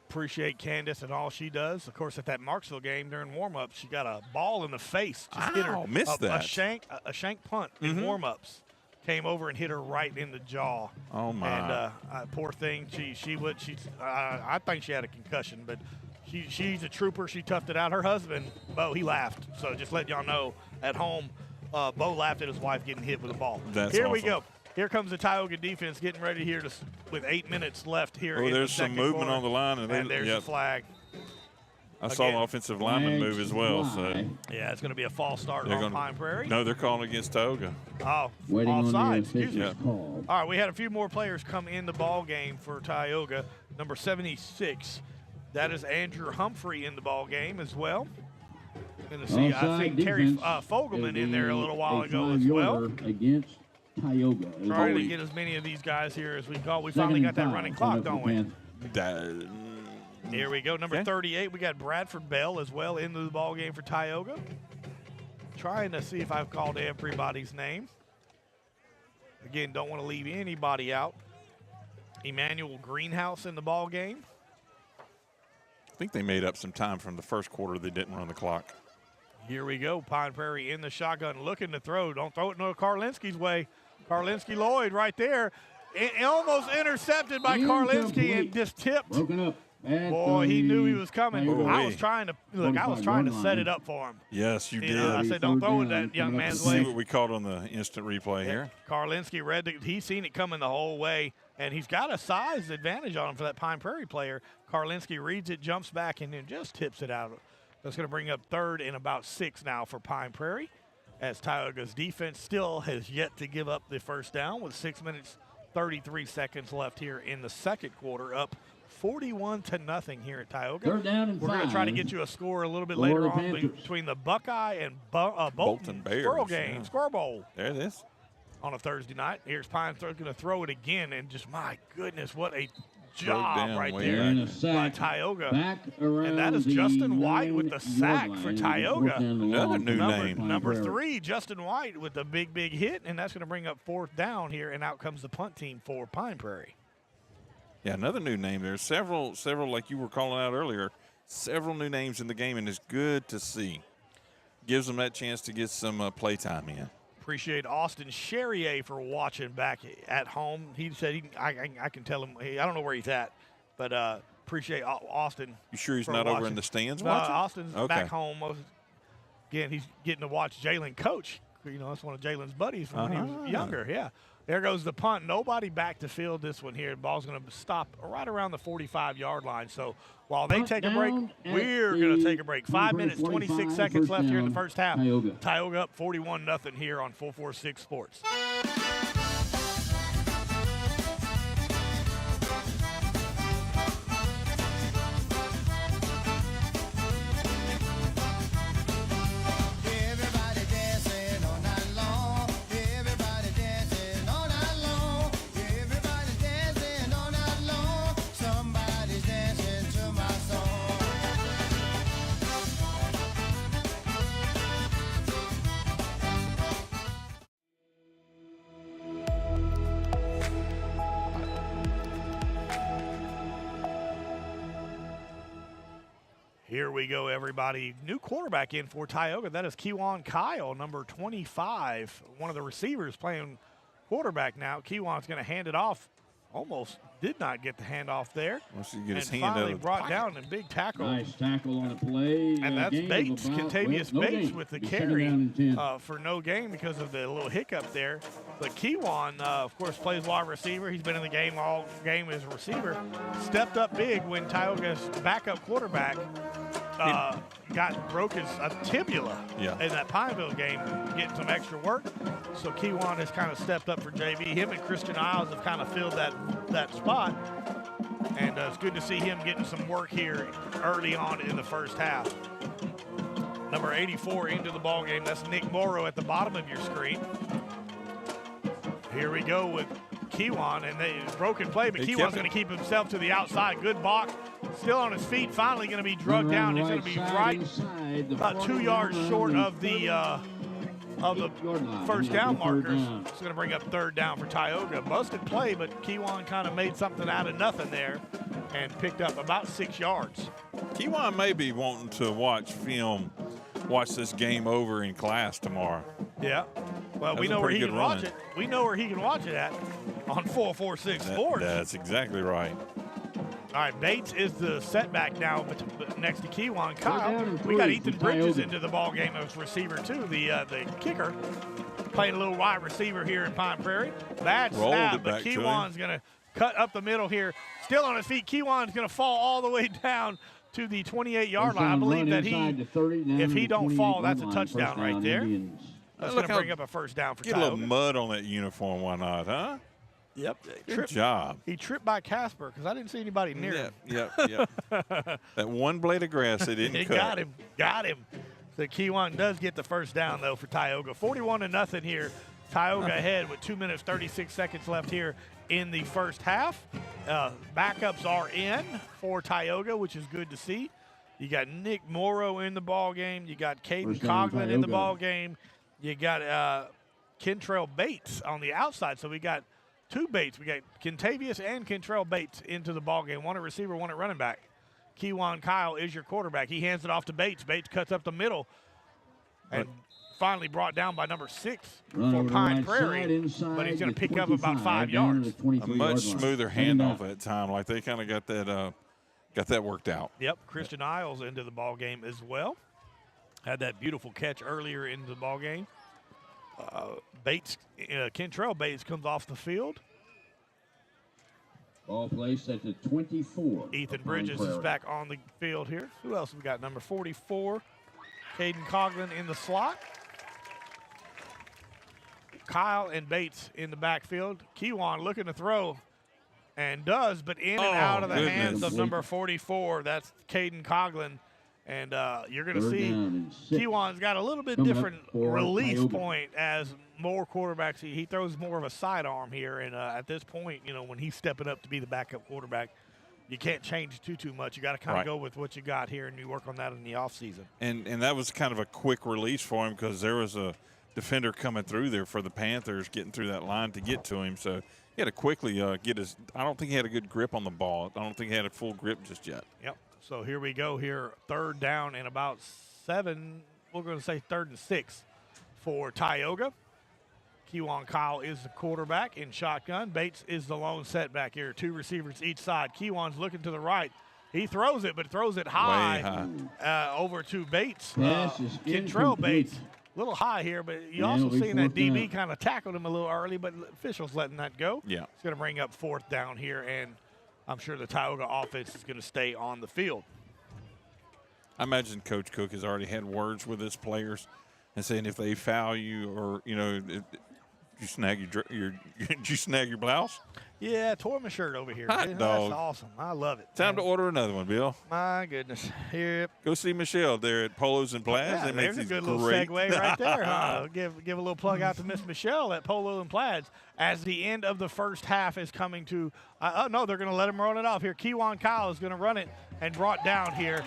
Appreciate Candace and all she does. Of course, at that Marksville game during warm-ups, she got a ball in the face. Just hit her. Missed that. A shank punt in warm-ups. Came over and hit her right in the jaw. Oh, my. And poor thing, I think she had a concussion, but she's a trooper. She toughed it out. Her husband, Bo, he laughed. So just let y'all know at home, Bo laughed at his wife getting hit with a ball. Here we go. Here comes the Tioga defense getting ready here with 8 minutes left here. Oh, there's some movement on the line. And there's the flag. I saw the offensive lineman move as well. So yeah, it's going to be a false start on Pine Prairie. No, they're calling against Tioga. Oh, offside. Excuse me. All right, we had a few more players come in the ball game for Tioga. Number 76, that is Andrew Humphrey in the ball game as well. Going to see, I think Terry Fogelman in there a little while ago as well. Against Tioga. Trying to get as many of these guys here as we call. We finally got that running clock, don't we? Here we go. Number 38, we got Bradford Bell as well into the ball game for Tioga. Trying to see if I've called everybody's name. Again, don't want to leave anybody out. Emmanuel Greenhouse in the ball game. I think they made up some time from the first quarter. They didn't run the clock. Here we go. Pine Prairie in the shotgun, looking to throw. Don't throw it no Karlinski's way. Karlinski Lloyd right there. Almost intercepted by Karlinski and just tipped. Broken up. Boy, he knew he was coming. I was trying to set it up for him. Yes, you did. I said, don't throw it that young man's way. See what we caught on the instant replay here. Karlinski he's seen it coming the whole way, and he's got a size advantage on him for that Pine Prairie player. Karlinski reads it, jumps back, and then just tips it out. That's going to bring up 3rd and about 6 now for Pine Prairie, as Tioga's defense still has yet to give up the first down with 6 minutes, 33 seconds left here in the second quarter, up 41-0 here at Tioga. 3rd down and 5. We're going to try to get you a score a little bit later on between the Buckeye and Bolton Bears. Squirrel game, Squirrel Bowl. There it is. On a Thursday night. Here's Pine going to throw it again, and just, my goodness, what a job right there by Tioga. And that is Justin White with the sack for Tioga. Another new name. Number 3, Justin White with the big hit, and that's going to bring up 4th down here, and out comes the punt team for Pine Prairie. Yeah, another new name. There's several like you were calling out earlier, several new names in the game, and it's good to see. Gives them that chance to get some play time in. Appreciate Austin Charrier for watching back at home. He said I can tell him, I don't know where he's at, but appreciate Austin. You sure he's not over in the stands watching? Austin's back home. Again, he's getting to watch Jalen coach. You know, that's one of Jalen's buddies from when he was younger. Yeah. There goes the punt. Nobody back to field this one here. The ball's going to stop right around the 45-yard line. So while they take a break, we're going to take a break. 5 minutes, 26 seconds left here in the first half. Tioga up 41-0 here on 446 Sports. Everybody dance. Here we go, everybody. New quarterback in for Tioga. That is Kewan Kyle, number 25. One of the receivers playing quarterback now. Kewan's going to hand it off. Almost did not get the handoff there. Once you get his and hand finally out of the brought pocket. down a big tackle. Nice tackle on the play. And that's Bates, Contavious no Bates gain. with the It's carry second down and 10. for no gain because of the little hiccup there. But Kewan, of course, plays wide receiver. He's been in the game all game as a receiver. Stepped up big when Tioga's backup quarterback broke his tibia in that Pineville game, getting some extra work. So Kewan has kind of stepped up for JV. Him and Christian Isles have kind of filled that spot. And it's good to see him getting some work here early on in the first half. Number 84 into the ball game. That's Nick Morrow at the bottom of your screen. Here we go with Kewan, and they broken play, but Kewan's going to keep himself to the outside. Good block, still on his feet. Finally going to be drugged down. He's going to be right about 2 yards short of the first down markers. It's going to bring up third down for Tioga. Busted play, but Kewan kind of made something out of nothing there and picked up about 6 yards. Kewan may be wanting to watch this game over in class tomorrow. Yeah. Well, we know where he can watch it. We know where he can watch it at on 446 Sports. That's exactly right. All right, Bates is the setback now next to Kewan Kyle. We got Ethan Bridges into the ball game as receiver too, the kicker. Playing a little wide receiver here in Pine Prairie. Bad snap, but Kewan's going to cut up the middle here. Still on his feet. Kewan's going to fall all the way down to the 28-yard line. I believe that if he don't fall, that's a touchdown right there. That's going to bring up a first down for Tioga. Get a little mud on that uniform, why not, huh? Yep. Good job. He tripped by Casper because I didn't see anybody near him. Yep. That one blade of grass they didn't cut. Got him. So Kewan does get the first down, though, for Tioga. 41-0 here. Tioga ahead with 2 minutes, 36 seconds left here in the first half. Backups are in for Tioga, which is good to see. You got Nick Morrow in the ball game. You got Caden Coughlin in the ball game. You got Kentrell Bates on the outside. So we got two Bates. We got Contavious and Kentrell Bates into the ball game. One at receiver, one at running back. Kewan Kyle is your quarterback. He hands it off to Bates. Bates cuts up the middle and finally brought down by number 6 for Pine Prairie. But he's going to pick up about 5 yards. A much smoother handoff that time. Like they kind of got that worked out. Yep. Christian Isles into the ball game as well. Had that beautiful catch earlier in the ball game. Kentrell Bates comes off the field. Ball placed at the 24. Ethan Bridges is back on the field here. Who else we got? Number 44, Caden Coughlin in the slot. Kyle and Bates in the backfield. Kewan looking to throw and does, but in and out of the hands of number 44. That's Caden Coughlin. And you're going to see Kewan's got a little bit different release point as more quarterbacks. He throws more of a sidearm here. And at this point, when he's stepping up to be the backup quarterback, you can't change too much. You got to kind of go with what you got here, and you work on that in the offseason. And that was kind of a quick release for him because there was a defender coming through there for the Panthers, getting through that line to get to him. So he had to quickly get his – I don't think he had a good grip on the ball. I don't think he had a full grip just yet. Yep. So here we go here, third down and about 7. We're going to say 3rd and 6 for Tioga. Kewan Kyle is the quarterback in shotgun. Bates is the lone setback here. 2 receivers each side. Kewan's looking to the right. He throws it, but throws it high. Over to Bates. Kentrell Bates. A little high here, but you also seen that DB kind of tackled him a little early, but officials letting that go. Yeah. It's going to bring up 4th down here, and I'm sure the Tioga offense is going to stay on the field. I imagine Coach Cook has already had words with his players and saying if they foul you or, if you snag your blouse? Yeah, tore my shirt over here. Hot dog. That's awesome. I love it. Time to order another one, Bill. My goodness. Yep. Go see Michelle there at Polos and Plaids. Yeah, there's a good little segue right there. Huh? Give a little plug out to Miss Michelle at Polo and Plaids as the end of the first half is coming to no, they're going to let him run it off here. Kewan Kyle is going to run it and brought down here.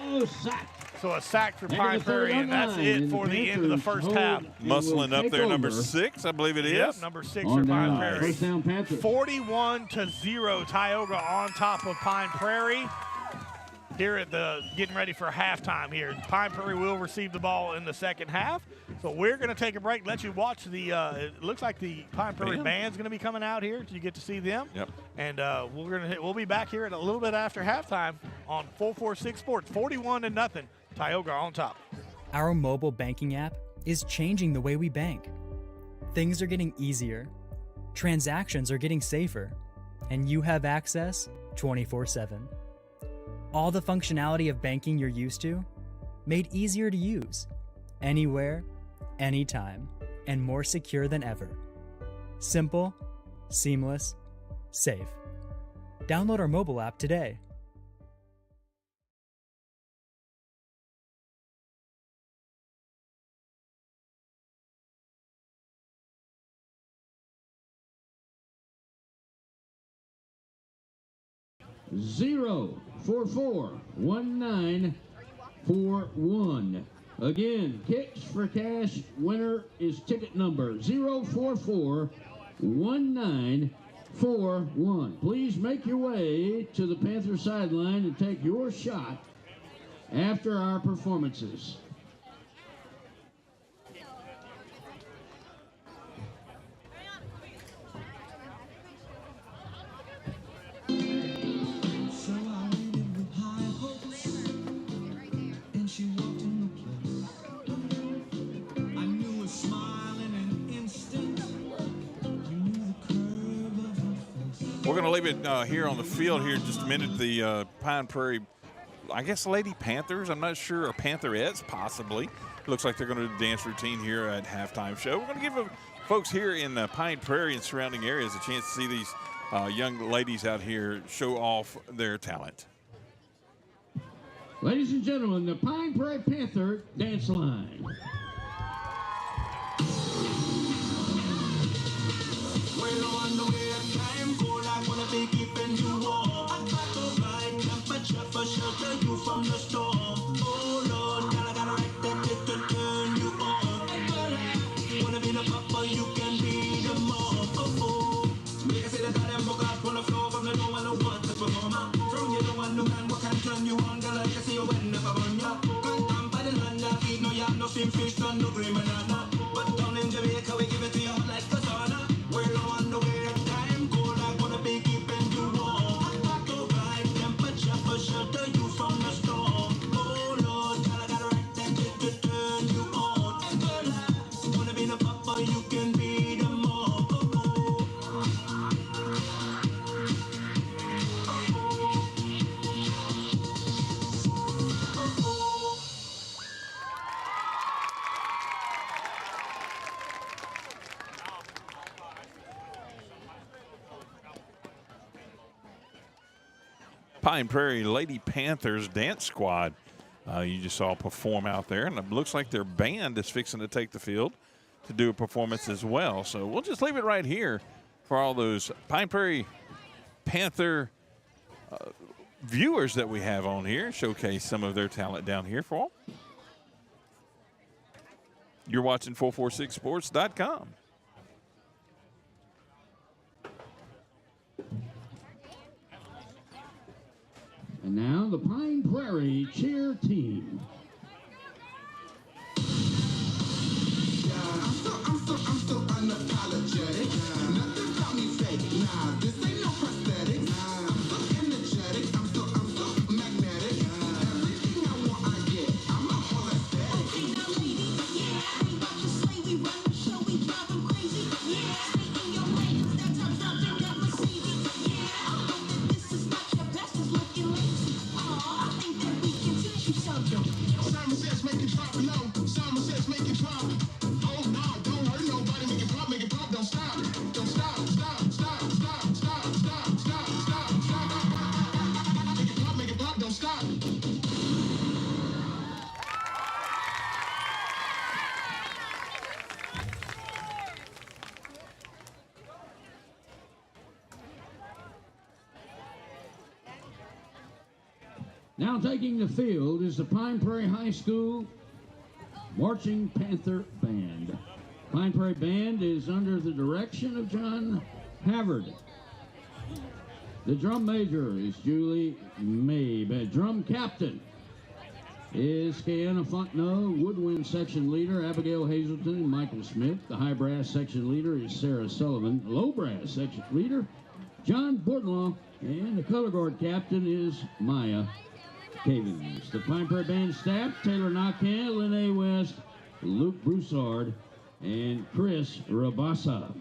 So a sack for Pine Prairie, and that's it for the end of the first half. Muscling up there, number 6, I believe it is. Yep, number 6 for Pine Prairie. First down, Panthers. 41-0, Tioga on top of Pine Prairie. here at the getting ready for halftime here. Pine Prairie will receive the ball in the second half. So we're going to take a break, let you watch the it looks like the Pine Prairie band's going to be coming out here. You get to see them. Yep. And we'll be back here at a little bit after halftime on 446 Sports. 41-0. Tioga on top. Our mobile banking app is changing the way we bank. Things are getting easier, transactions are getting safer, and you have access 24/7. All the functionality of banking you're used to, made easier to use, anywhere, anytime, and more secure than ever. Simple, seamless, safe. Download our mobile app today. Zero 441941. Again, Kicks for Cash winner is ticket number 0441941. Please make your way to the Panther sideline and take your shot after our performances. We're going to leave it here on the field here in just a minute. The Pine Prairie, I guess, Lady Panthers, I'm not sure, or Pantherettes possibly. Looks like they're going to do the dance routine here at halftime show. We're going to give folks here in Pine Prairie and surrounding areas a chance to see these young ladies out here show off their talent. Ladies and gentlemen, the Pine Prairie Panther dance line. Be keeping you warm. I got the right temperature for shelter you from the storm. Oh Lord, God, I got a right that to turn you on. But I wanna be the papa, you can be the mom. Oh, make I say the God and book up on the floor from the no one who wants to perform. From you, the one who can what can turn you on. Girl, like I see you when if I run ya. Can't come by the land, I feed no yam, no steam fish, no green banana. But down in Jamaica, we give it to you hot like kasana. We're low on the way, time cold, I wanna be keeping you warm. Shelter you from the storm. Oh Lord, God, I got a right to turn you on. And girl, I wanna be the papa, you can be the mom. Pine Prairie Lady Panthers dance squad. You just saw perform out there, and it looks like their band is fixing to take the field to do a performance as well. So we'll just leave it right here for all those Pine Prairie Panther viewers that we have on here, showcase some of their talent down here for them. You're watching 446sports.com. And now the Pine Prairie cheer team. I'm still unapologetic. Nothing about me fake. Nah, this ain't no prosthetic. I'm so energetic. I'm so magnetic. Everything I want, I get. I'm a whole aesthetic. Okay, now ladies, yeah, we about to slay. We run the show, we drive them crazy. Yeah, stay in your lane, 'cause that time's out, they never see you. Yeah, I know that this is not your best, it's looking lazy. I think that we can teach you something. Simon says make it drop low. Simon says make it drop. Oh no, don't hurt nobody. Make it pop, don't stop. Don't stop, stop, stop, stop, stop, stop, stop, stop, stop. Make it pop, don't stop. Now taking the field is the Pine Prairie High School Marching Panther Band. Pine Prairie Band is under the direction of John Havard. The drum major is Julie Mabe. Drum captain is Kiana Fontenot. Woodwind section leader Abigail Hazelton and Michael Smith. The high brass section leader is Sarah Sullivan. Low brass section leader John Bourdelaw. And the color guard captain is Maya Cavens. The Pine Prairie Band staff, Taylor Nakan, Lene West, Luke Broussard, and Chris Rabasa.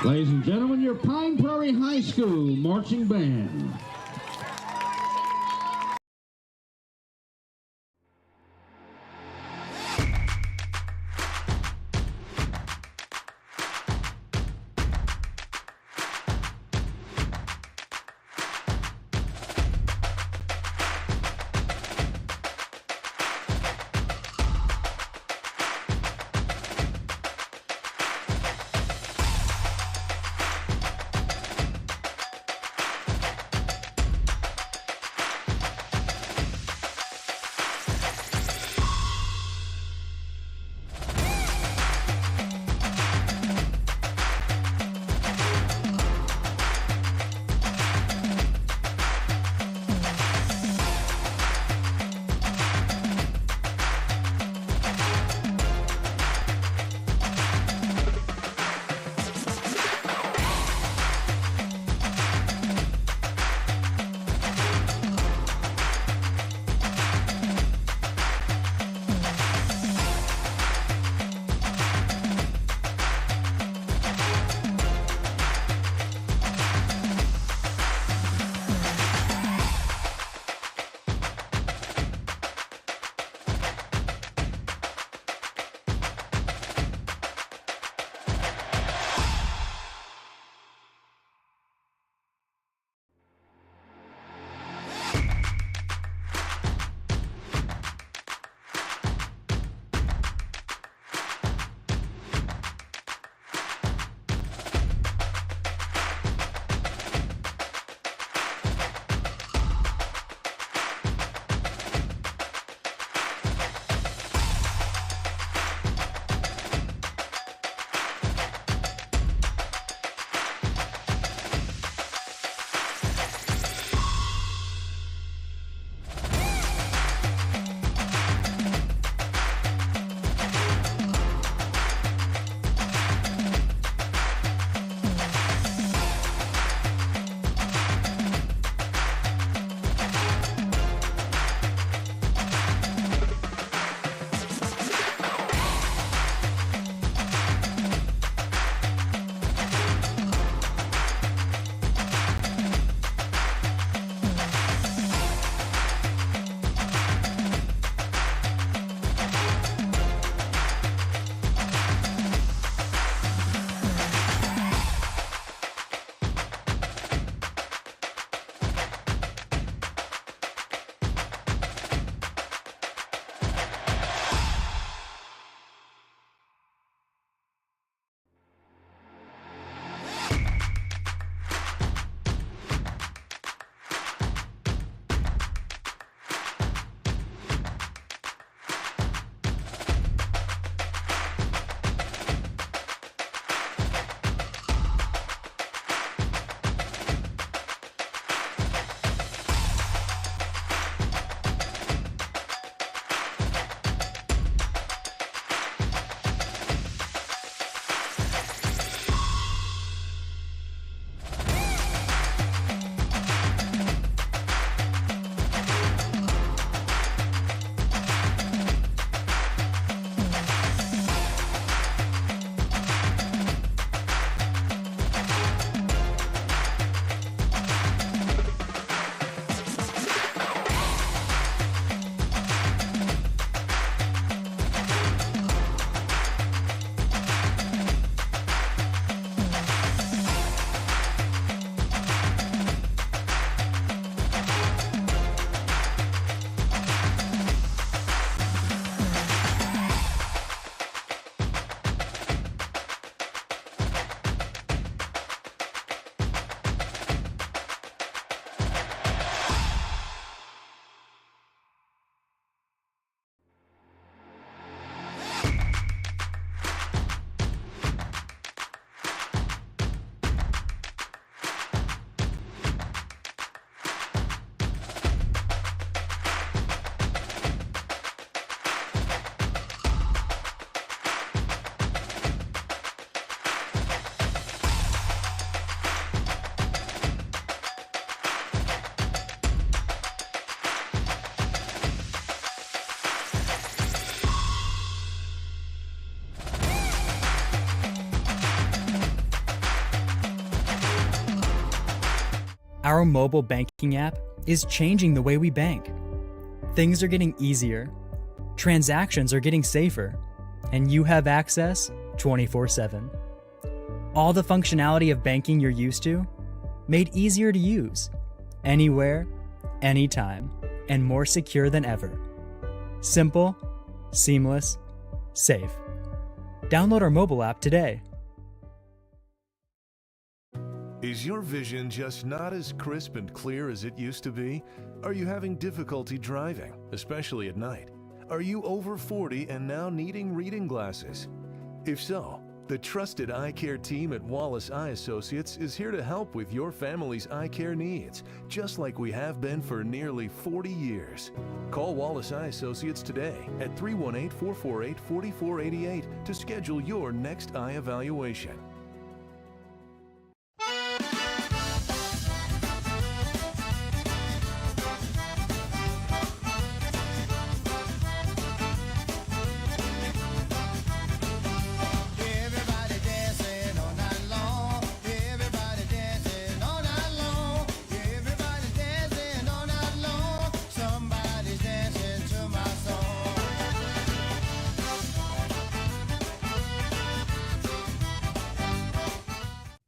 Ladies and gentlemen, your Pine Prairie High School marching band. Our mobile banking app is changing the way we bank. Things are getting easier, transactions are getting safer, and you have access 24/7. All the functionality of banking you're used to, made easier to use, anywhere, anytime, and more secure than ever. Simple, seamless, safe. Download our mobile app today. Is your vision just not as crisp and clear as it used to be? Are you having difficulty driving, especially at night? Are you over 40 and now needing reading glasses? If so, the trusted eye care team at Wallace Eye Associates is here to help with your family's eye care needs, just like we have been for nearly 40 years. Call Wallace Eye Associates today at 318-448-4488 to schedule your next eye evaluation.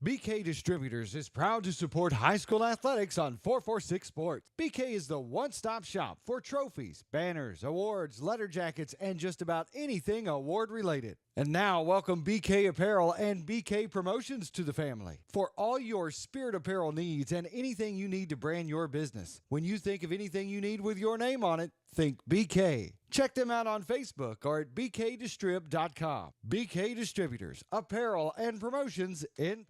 BK Distributors is proud to support high school athletics on 446 Sports. BK is the one-stop shop for trophies, banners, awards, letter jackets, and just about anything award-related. And now, welcome BK Apparel and BK Promotions to the family. For all your spirit apparel needs and anything you need to brand your business. When you think of anything you need with your name on it, think BK. Check them out on Facebook or at bkdistrib.com. BK Distributors, Apparel and Promotions in...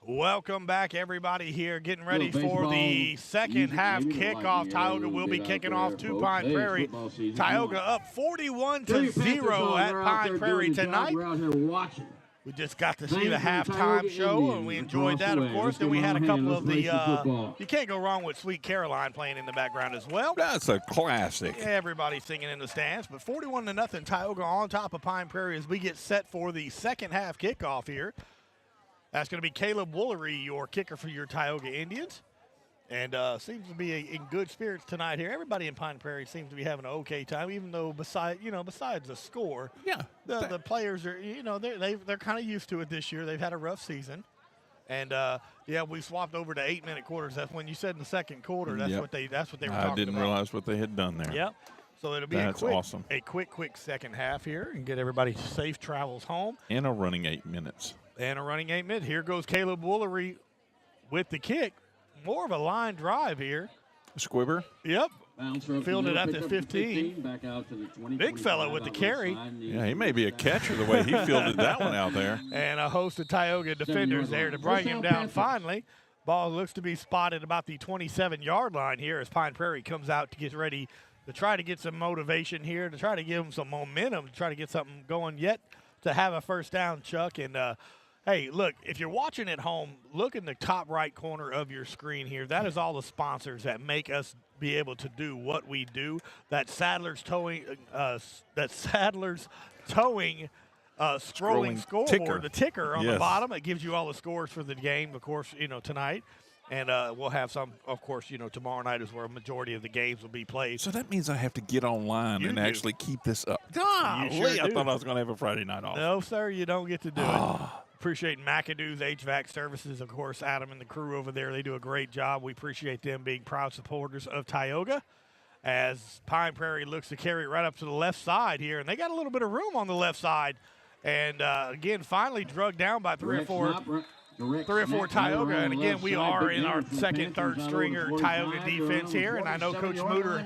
Welcome back, everybody, here getting ready for the second half kickoff. Tioga will be kicking off to Pine Prairie. Tioga up 41-0 at Pine Prairie tonight. We just got to see the halftime show, and we enjoyed that, of course. Then we had a couple of the you can't go wrong with Sweet Caroline playing in the background as well. That's a classic. Everybody singing in the stands, but 41-0 Tioga on top of Pine Prairie as we get set for the second half kickoff here. That's going to be Caleb Woolery, your kicker for your Tioga Indians. And seems to be in good spirits tonight here. Everybody in Pine Prairie seems to be having an okay time, even though besides the score, the players are, they're kind of used to it this year. They've had a rough season. And we swapped over to 8-minute quarters. That's when you said in the second quarter. That's what they were talking about. I didn't realize what they had done there. Yep. So it'll be awesome. A quick second half here and get everybody safe travels home. And a running 8 minutes. And a running 8 minutes. Here goes Caleb Woolery with the kick. More of a line drive here. Squibber. Yep. Fielded at the 15. Back out to the 20. Big fella with the carry. Yeah, he may be a catcher the way he fielded that one out there. And a host of Tioga defenders there to bring him down finally. Ball looks to be spotted about the 27-yard line here as Pine Prairie comes out to get ready to try to get some motivation here, to try to give them some momentum, to try to get something going yet to have a first down, Chuck. And, hey, look, if you're watching at home, look in the top right corner of your screen here. That is all the sponsors that make us be able to do what we do. That Sadler's Towing, scrolling scoreboard, ticker. the ticker on the bottom. It gives you all the scores for the game, of course, tonight. And we'll have some, of course, tomorrow night is where a majority of the games will be played. So that means I have to get online and actually keep this up. I thought I was going to have a Friday night off. No, sir, you don't get to do it. Appreciate McAdoo's HVAC Services, of course, Adam and the crew over there. They do a great job. We appreciate them being proud supporters of Tioga as Pine Prairie looks to carry it right up to the left side here. And they got a little bit of room on the left side. And, again, finally drugged down by three or four Tioga. And, again, we are in our second, third stringer Tioga defense here. And I know Coach Mooter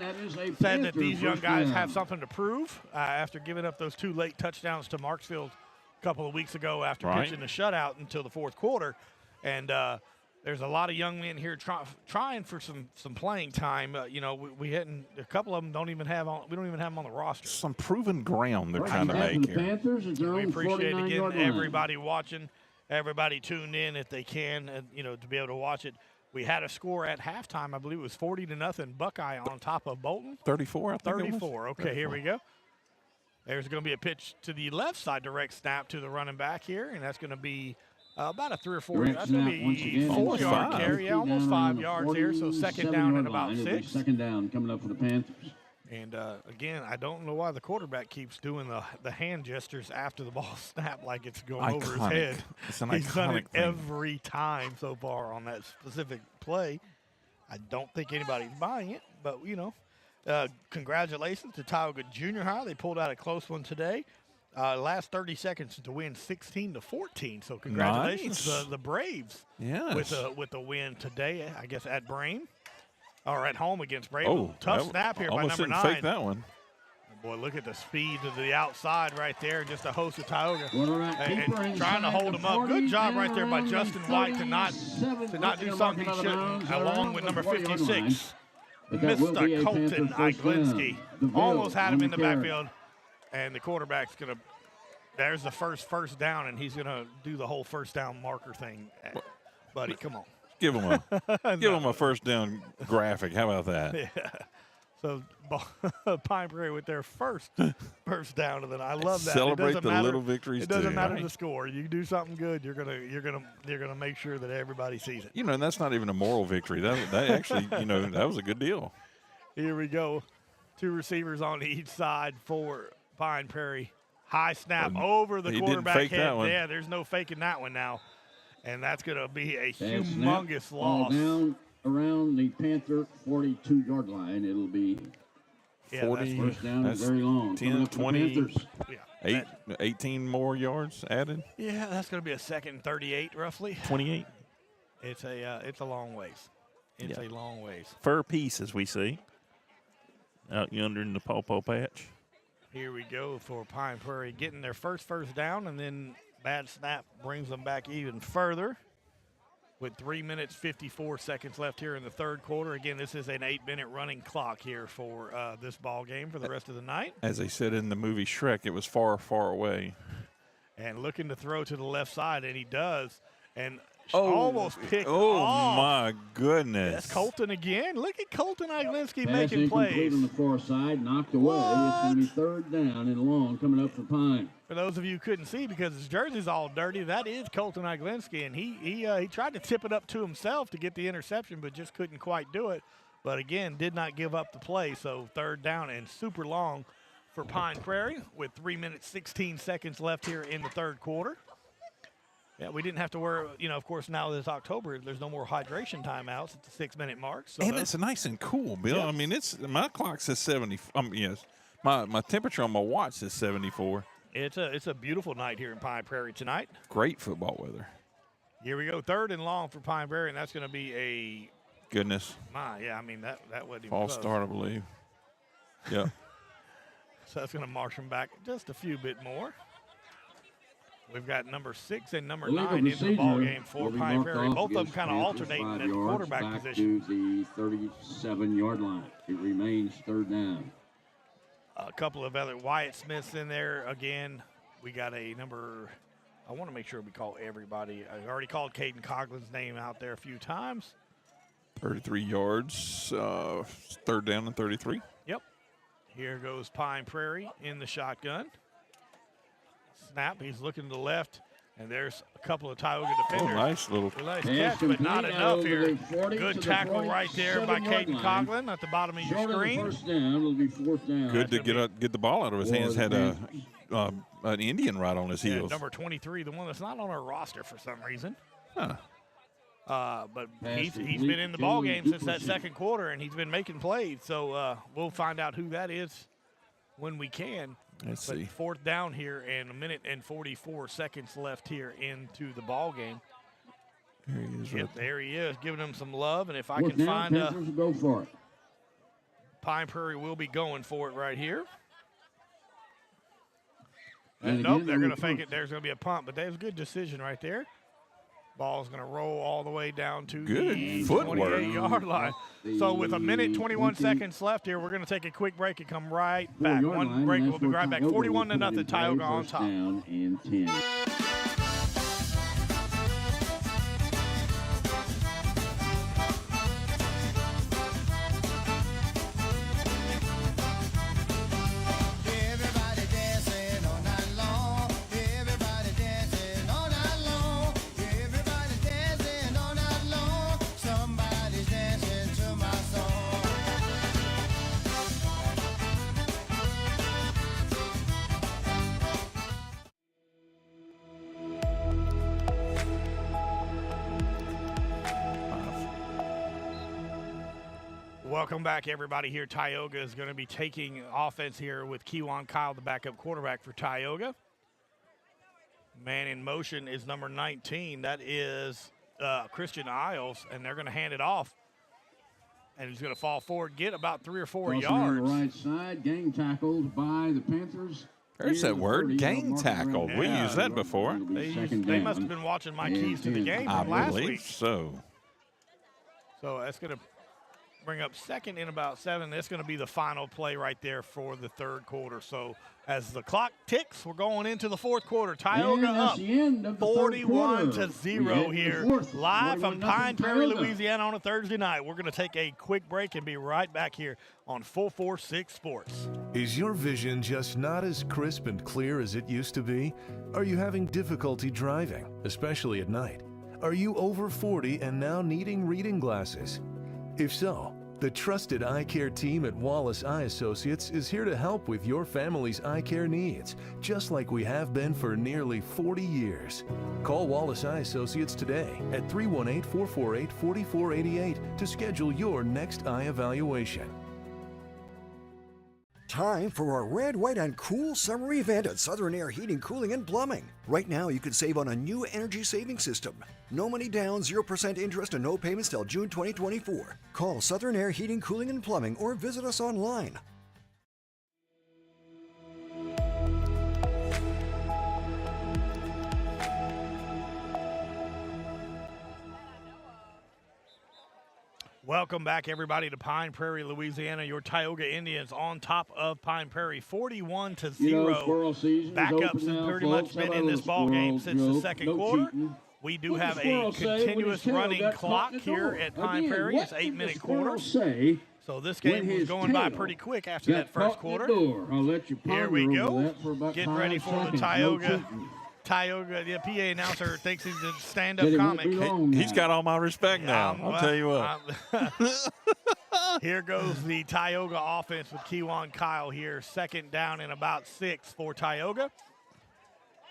said that these young guys have something to prove after giving up those 2 late touchdowns to Marksfield a couple of weeks ago after pitching the shutout until the fourth quarter. And there's a lot of young men here trying for some playing time. We hadn't. A couple of them don't even have on. We don't even have them on the roster. Some proven ground they're trying to Back make the here. Panthers at their We own appreciate 49-yard again line. everybody watching, everybody tuned in if they can, and to be able to watch it. We had a score at halftime. I believe it was 40-0 Buckeye on top of Bolton. 34, I think it was. 34. Okay, here we go. There's going to be a pitch to the left side, direct snap to the running back here, and that's going to be about a 3 or 4. Direct That's going to snap once be again. 4-yard 5. carry, yeah, almost 5 yards here. So second down and about 6. Second down coming up for the Panthers. And again, I don't know why the quarterback keeps doing the hand gestures after the ball snap like it's going over his Iconic. head. It's an He's done it iconic thing. every time so far on that specific play. I don't think anybody's buying it, but congratulations to Tioga Junior High. They pulled out a close one today. Last 30 seconds to win 16-14. So congratulations Nice. to the Braves Yes. with the win today. I guess at Brain or at home against Braves. Oh, Tough snap here by almost number didn't 9. fake that one. Boy, look at the speed to the outside right there. Just a host of Tioga Quarterback and keeper trying to inside hold the him up. Good 40 job and right there by around the Justin White to not 37 do something he out of shouldn't, bounds, along around with the number 40-yard line. 56. But that will be Mr. a Colton Panther first down. Iglinski DeVille almost had him on in the carry. backfield, and the quarterback's going to – there's the first down, and he's going to do the whole first down marker thing. Buddy, come on. Give him a first down graphic. How about that? Yeah. So Pine Prairie with their first down, and then I love that. Celebrate It doesn't the matter, little victories It doesn't too. matter the score. You do something good, you're gonna make sure that everybody sees it. And that's not even a moral victory. That actually, that was a good deal. Here we go. 2 receivers on each side for Pine Prairie. High snap over the he didn't quarterback fake head. that one. Yeah, there's no faking that one now, and that's gonna be a Bad snap. humongous Ball loss. down around the Panther 42-yard line. It'll be Yeah, 40, first down and that's very long. 10, Coming up for the 20, Panthers. Yeah, 18 more yards added. yeah, that's gonna be a second and 38 roughly. 28. It's a long ways. It's a long ways. Fur piece, as we see, out yonder in the pawpaw patch. Here we go for Pine Prairie getting their first down, and then bad snap brings them back even further with 3 minutes, 54 seconds left here in the third quarter. Again, this is an 8-minute running clock here for this ball game for the rest of the night. As they said in the movie Shrek, it was far, far away. And looking to throw to the left side, and he does. And almost picked Oh, off. my goodness. That's Colton again. Look at Colton Iglinski Pass making incomplete plays. on the far side, knocked away. It's going to be third down and long coming up for Pine. For those of you who couldn't see, because his jersey's all dirty, that is Colton Iglinski, and he tried to tip it up to himself to get the interception, but just couldn't quite do it. But again, did not give up the play, so third down and super long for Pine Prairie with 3 minutes, 16 seconds left here in the third quarter. Yeah, we didn't have to worry, of course, now that it's October, there's no more hydration timeouts at the 6-minute mark. So And it's nice and cool, Bill. Yeah. I mean, my clock says 70. Yes, my temperature on my watch says 74. it's a beautiful night here in Pine Prairie tonight. Great football weather. Here we go, third and long for Pine Prairie, and that's going to be a Goodness. that wasn't even False close. start, I believe. Yeah. So that's going to march them back just a few bit more. We've got number 6 and number 9 in the ball game for Pine Prairie. Both of them kind of alternating at the quarterback back position. to the 37-yard line. It remains third down. A couple of other Wyatt Smiths in there. Again, we got a number. I want to make sure we call everybody. I already called Caden Coughlin's name out there a few times. 33 yards, third down and 33. Yep. Here goes Pine Prairie in the shotgun. Snap. He's looking to the left, and there's a couple of Tioga defenders. Nice little. Nice Pass catch, but not complete enough out here. over the 40 to Good the tackle right there by 47-yard Caden line. Coughlin at the bottom of your Short of the screen. first down, it'll be fourth down. Good to gonna get the ball out of his For hands. the Had Panthers. an Indian right on his Yeah, heels. number 23, the one that's not on our roster for some reason. Huh. But Pass he's complete been in the ball to game since that Duplessis. second quarter, and he's been making plays. So we'll find out who that is when we can. Let's But see. fourth down here, and a minute and 44 seconds left here into the ball game. Here he is. Yep, Right there he is, giving him some love. And if I Fourth can down, find Panthers will go for it. Pine Prairie will be going for it right here. And Nope, again, they're going to they'll fake punt. it. There's going to be a punt, but that was a good decision right there Ball's going to roll all the way down to Good the footwork. 28-yard line. So with 1:21 seconds left here, we're going to take a quick break and come right back. One break, we'll be right back. 41-0, Tioga on top. Down and 10. Welcome back, everybody. Here, Tioga is going to be taking offense here with Kewan Kyle, the backup quarterback for Tioga. Man in motion is number 19. That is Christian Isles, and they're going to hand it off. And he's going to fall forward, get about 3 or 4 yards. On the right side, gang tackled by the Panthers. There's that word, gang tackle. We used that before. They must have been watching my keys to the game from last week. So that's going to bring up second in about 7. That's going to be the final play right there for the third quarter. So as the clock ticks, we're going into the fourth quarter. Tioga up 41-0 here, live from Pine Prairie, Louisiana on a Thursday night. We're going to take a quick break and be right back here on 446 Sports. Is your vision just not as crisp and clear as it used to be? Are you having difficulty driving, especially at night? Are you over 40 and now needing reading glasses? If so, the trusted eye care team at Wallace Eye Associates is here to help with your family's eye care needs, just like we have been for nearly 40 years. Call Wallace Eye Associates today at 318-448-4488 to schedule your next eye evaluation. Time for a red, white, and cool summer event at Southern Air Heating, Cooling, and Plumbing. Right now, you can save on a new energy saving system. No money down, 0% interest, and no payments till June 2024. Call Southern Air Heating, Cooling, and Plumbing or visit us online. Welcome back, everybody, to Pine Prairie, Louisiana. Your Tioga Indians on top of Pine Prairie, 41-0. Backups have pretty much been in this ball game since the second quarter. We do have a continuous running clock here at Pine Prairie. It's 8-minute quarters. So this game was going by pretty quick after that first quarter. Here we go. Getting ready for the Tioga, the PA announcer thinks he's a stand-up comic. He's got all my respect now. I'll tell you what. Here goes the Tioga offense with Kewan Kyle here. Second down and about 6 for Tioga.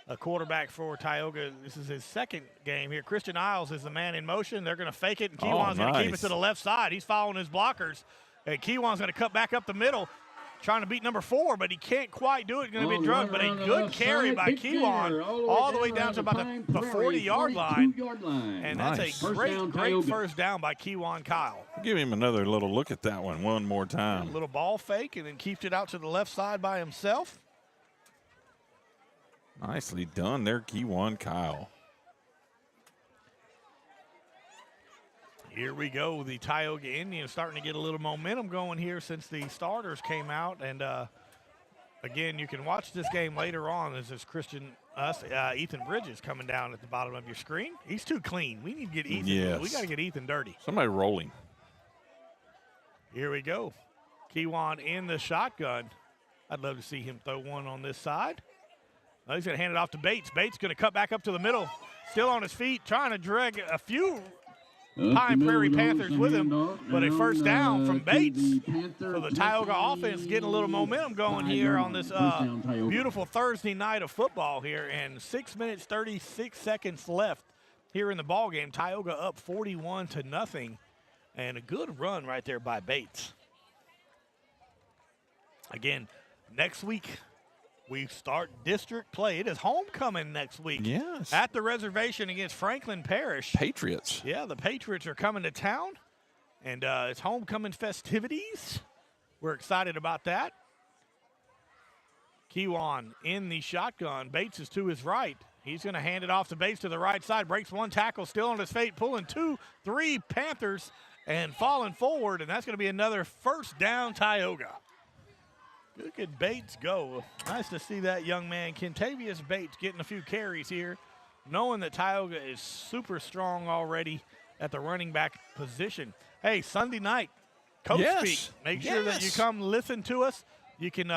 A quarterback for Tioga. This is his second game here. Christian Isles is the man in motion. They're going to fake it, and Kewan's going to keep it to the left side. He's following his blockers. And Kewan's going to cut back up the middle, trying to beat number 4, but he can't quite do it. Going to be drugged, but a good carry by Kewan all the way down to about the 40-yard line. And that's a great first down by Kewan Kyle. Give him another little look at that one more time. A little ball fake, and then keeps it out to the left side by himself. Nicely done there, Kewan Kyle. Here we go. The Tioga Indians starting to get a little momentum going here since the starters came out. And, again, you can watch this game later on as this Ethan Bridges coming down at the bottom of your screen. He's too clean. We need to get Ethan. Yes. We got to get Ethan dirty. Somebody rolling. Here we go. Kewan in the shotgun. I'd love to see him throw one on this side. Now he's going to hand it off to Bates. Bates going to cut back up to the middle. Still on his feet, trying to drag a few Pine Prairie Panthers with him, but a first down from Bates. So the Tioga offense getting a little momentum going here on this beautiful Thursday night of football here, and 6 minutes, 36 seconds left here in the ball game. Tioga up 41-0, and a good run right there by Bates. Again, next week we start district play. It is homecoming next week. Yes. At the reservation against Franklin Parish. Patriots. Yeah, the Patriots are coming to town, and it's homecoming festivities. We're excited about that. Kewan in the shotgun. Bates is to his right. He's going to hand it off to Bates to the right side. Breaks one tackle, still on his feet, pulling 2-3 Panthers and falling forward, and that's going to be another first down Tioga. Look at Bates go. Nice to see that young man, Kentavious Bates, getting a few carries here, knowing that Tioga is super strong already at the running back position. Hey, Sunday night, Coach Speak. Make sure that you come listen to us. You can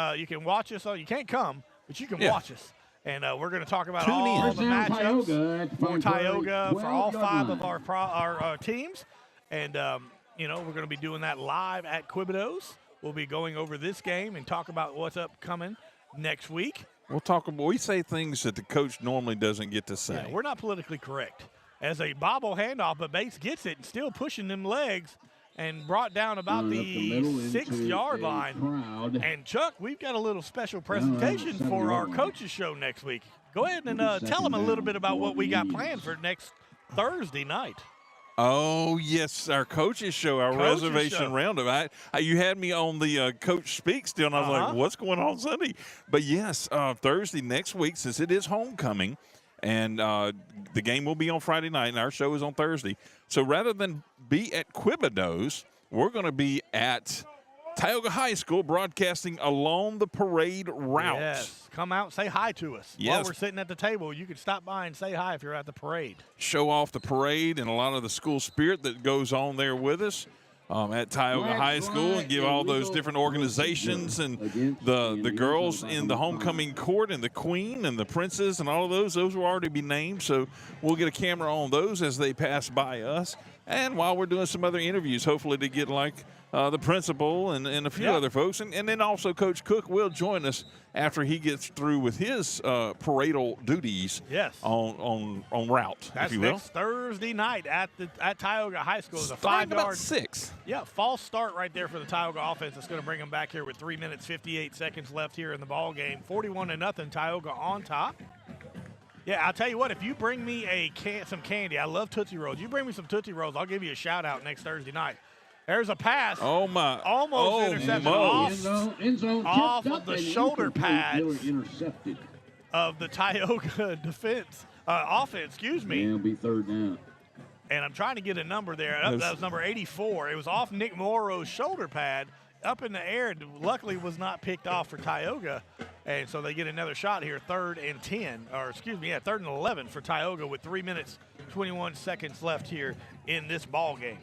watch us. You can't come, but you can watch us. And we're going to talk about all the matchups for Tioga, for all 5 of our teams. And, we're going to be doing that live at Quibido's. We'll be going over this game and talk about what's upcoming next week. We say things that the coach normally doesn't get to say. Yeah, we're not politically correct. As a bobble handoff, but Bates gets it and still pushing them legs and brought down about the 6-yard line. And, Chuck, we've got a little special presentation for our coaches show next week. Go ahead and tell them a little bit about what we got planned for next Thursday night. Oh, yes, our coaches show, our reservation roundup. You had me on the Coach Speak still, and I was like, what's going on Sunday? But, yes, Thursday next week, since it is homecoming, and the game will be on Friday night, and our show is on Thursday. So rather than be at Quibido's, we're going to be at Tioga High School broadcasting along the parade route. Yes, come out and say hi to us. Yes. While we're sitting at the table, you can stop by and say hi if you're at the parade. Show off the parade and a lot of the school spirit that goes on there with us. At Tioga High School, and give all those different organizations and the girls in the homecoming court and the queen and the princess and all of those will already be named. So we'll get a camera on those as they pass by us. And while we're doing some other interviews, hopefully to get like the principal and a few other folks. And then also Coach Cook will join us after he gets through with his paradal duties on route, That's if you will. next Thursday night at Tioga High School. It's a 5-yard. About 6. Yeah, false start right there for the Tioga offense. It's going to bring them back here with 3 minutes, 58 seconds left here in the ball game. 41-0, Tioga on top. Yeah, I'll tell you what, if you bring me some candy, I love Tootsie Rolls. You bring me some Tootsie Rolls, I'll give you a shout-out next Thursday night. There's a pass. Oh, my. Almost intercepted off of the shoulder pads of the Tioga offense, It'll be 3rd down. And I'm trying to get a number there. That was number 84. It was off Nick Morrow's shoulder pad, up in the air. Luckily was not picked off for Tioga. And so they get another shot here, 3rd and 3rd and 11 for Tioga with 3 minutes, 21 seconds left here in this ball game.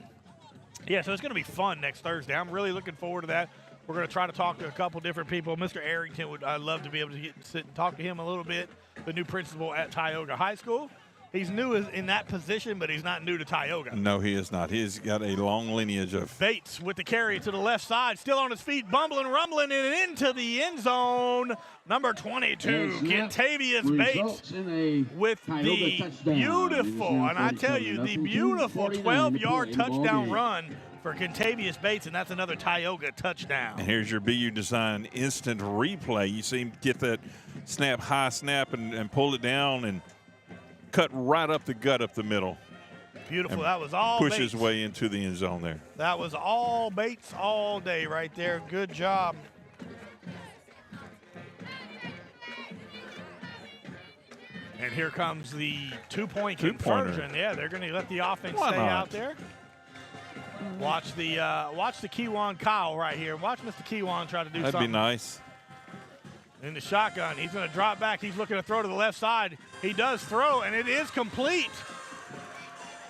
Yeah, so it's going to be fun next Thursday. I'm really looking forward to that. We're going to try to talk to a couple different people. Mr. Arrington, I'd love to be able to sit and talk to him a little bit, the new principal at Tioga High School. He's new in that position, but he's not new to Tioga. No, he is not. He's got a long lineage of. Bates with the carry to the left side, still on his feet, bumbling, rumbling, and into the end zone. Number 22, Kentavious Bates with the beautiful, and I tell you, the beautiful 12-yard touchdown run for Kentavious Bates, and that's another Tioga touchdown. And here's your BU Design instant replay. You see him get that high snap, and pull it down and cut right up the gut up the middle. Beautiful. That was all Push Bates. his way into the end zone there. That was all Bates all day right there. Good job. And here comes the two-point conversion. Yeah, they're going to let the offense stay out there. Watch the Kiwan Kyle right here. Watch Mr. Kiwan try to do something. That'd be nice. In the shotgun, he's going to drop back. He's looking to throw to the left side. He does throw, and it is complete.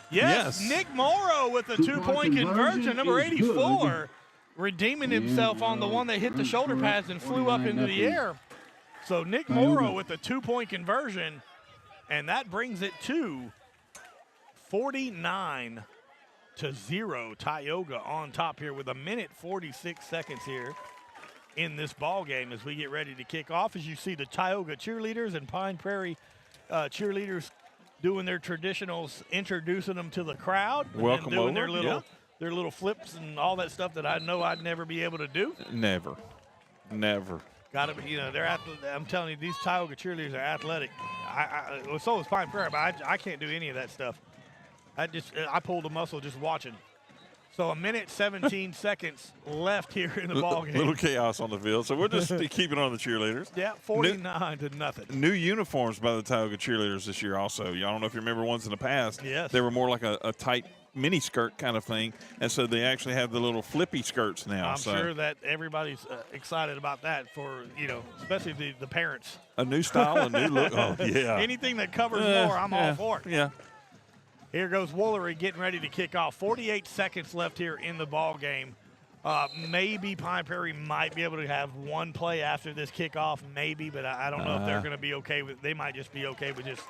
Yes. Nick Morrow with a two-point conversion, number 84, redeeming himself on the one that hit the shoulder pads and flew up into the air. So Nick Morrow with a two-point conversion, and that brings it to 49-0. Tioga on top here with 1:46 seconds here in this ball game as we get ready to kick off. As you see the Tioga cheerleaders and Pine Prairie cheerleaders doing their traditionals, introducing them to the crowd, welcome doing over. their little flips and all that stuff that I know I'd never be able to do. Never. Got to be, I'm telling you, these Tioga cheerleaders are athletic. So is Pine Prairie, but I can't do any of that stuff. I pulled a muscle just watching. So 1:17 seconds left here in the ball game. Little chaos on the field, so we're just keeping on the cheerleaders. Yeah, 49-0. New uniforms by the Tioga cheerleaders this year also. I don't know if you remember ones in the past. Yes. They were more like a tight mini skirt kind of thing, and so they actually have the little flippy skirts now. I'm sure that everybody's excited about that for, especially the parents. A new style, a new look. Oh, yeah. Anything that covers more, I'm all for it. Yeah. Here goes Woolery getting ready to kick off. 48 seconds left here in the ball game. Maybe Pine Prairie might be able to have one play after this kickoff, maybe, but I don't know if they're going to be okay with. They might just be okay with just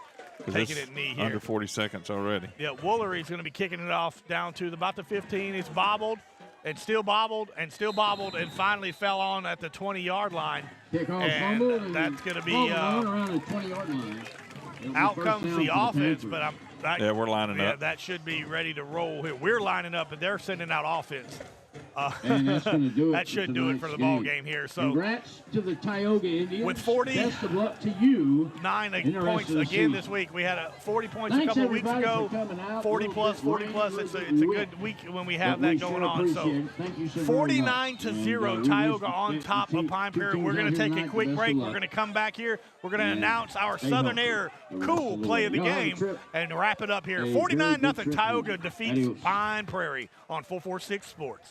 taking it knee here. Under 40 seconds already. Yeah, Woolery's going to be kicking it off down to about the 15. It's bobbled and still bobbled and still bobbled and finally fell on at the 20-yard line. And that's going to be around the 20-yard line. Out comes the offense, but we're lining up. That should be ready to roll here. We're lining up, and they're sending out offense. And that's going to do it. That should do it for the ball game here. So, congrats to the Tioga Indians. With 40, best of luck to you. 9 points again this week. We had 40 points a couple of weeks ago. 40 plus. It's a good week when we have that going on. So, 49-0, Tioga on top of Pine Prairie. We're going to take a quick break. We're going to come back here. We're going to announce our Southern Air cool play of the game and wrap it up here. 49-0, Tioga defeats Pine Prairie on 446 Sports.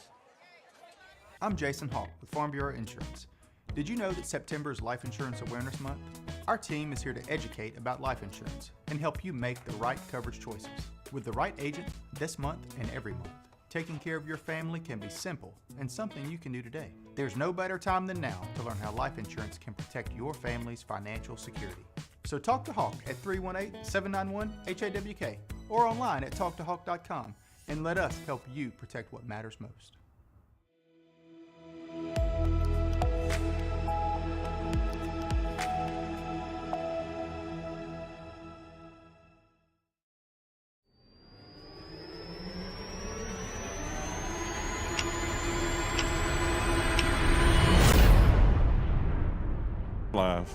I'm Jason Hawk with Farm Bureau Insurance. Did you know that September is Life Insurance Awareness Month? Our team is here to educate about life insurance and help you make the right coverage choices with the right agent this month and every month. Taking care of your family can be simple and something you can do today. There's no better time than now to learn how life insurance can protect your family's financial security. So talk to Hawk at 318-791-HAWK or online at talktohawk.com and let us help you protect what matters most. Live.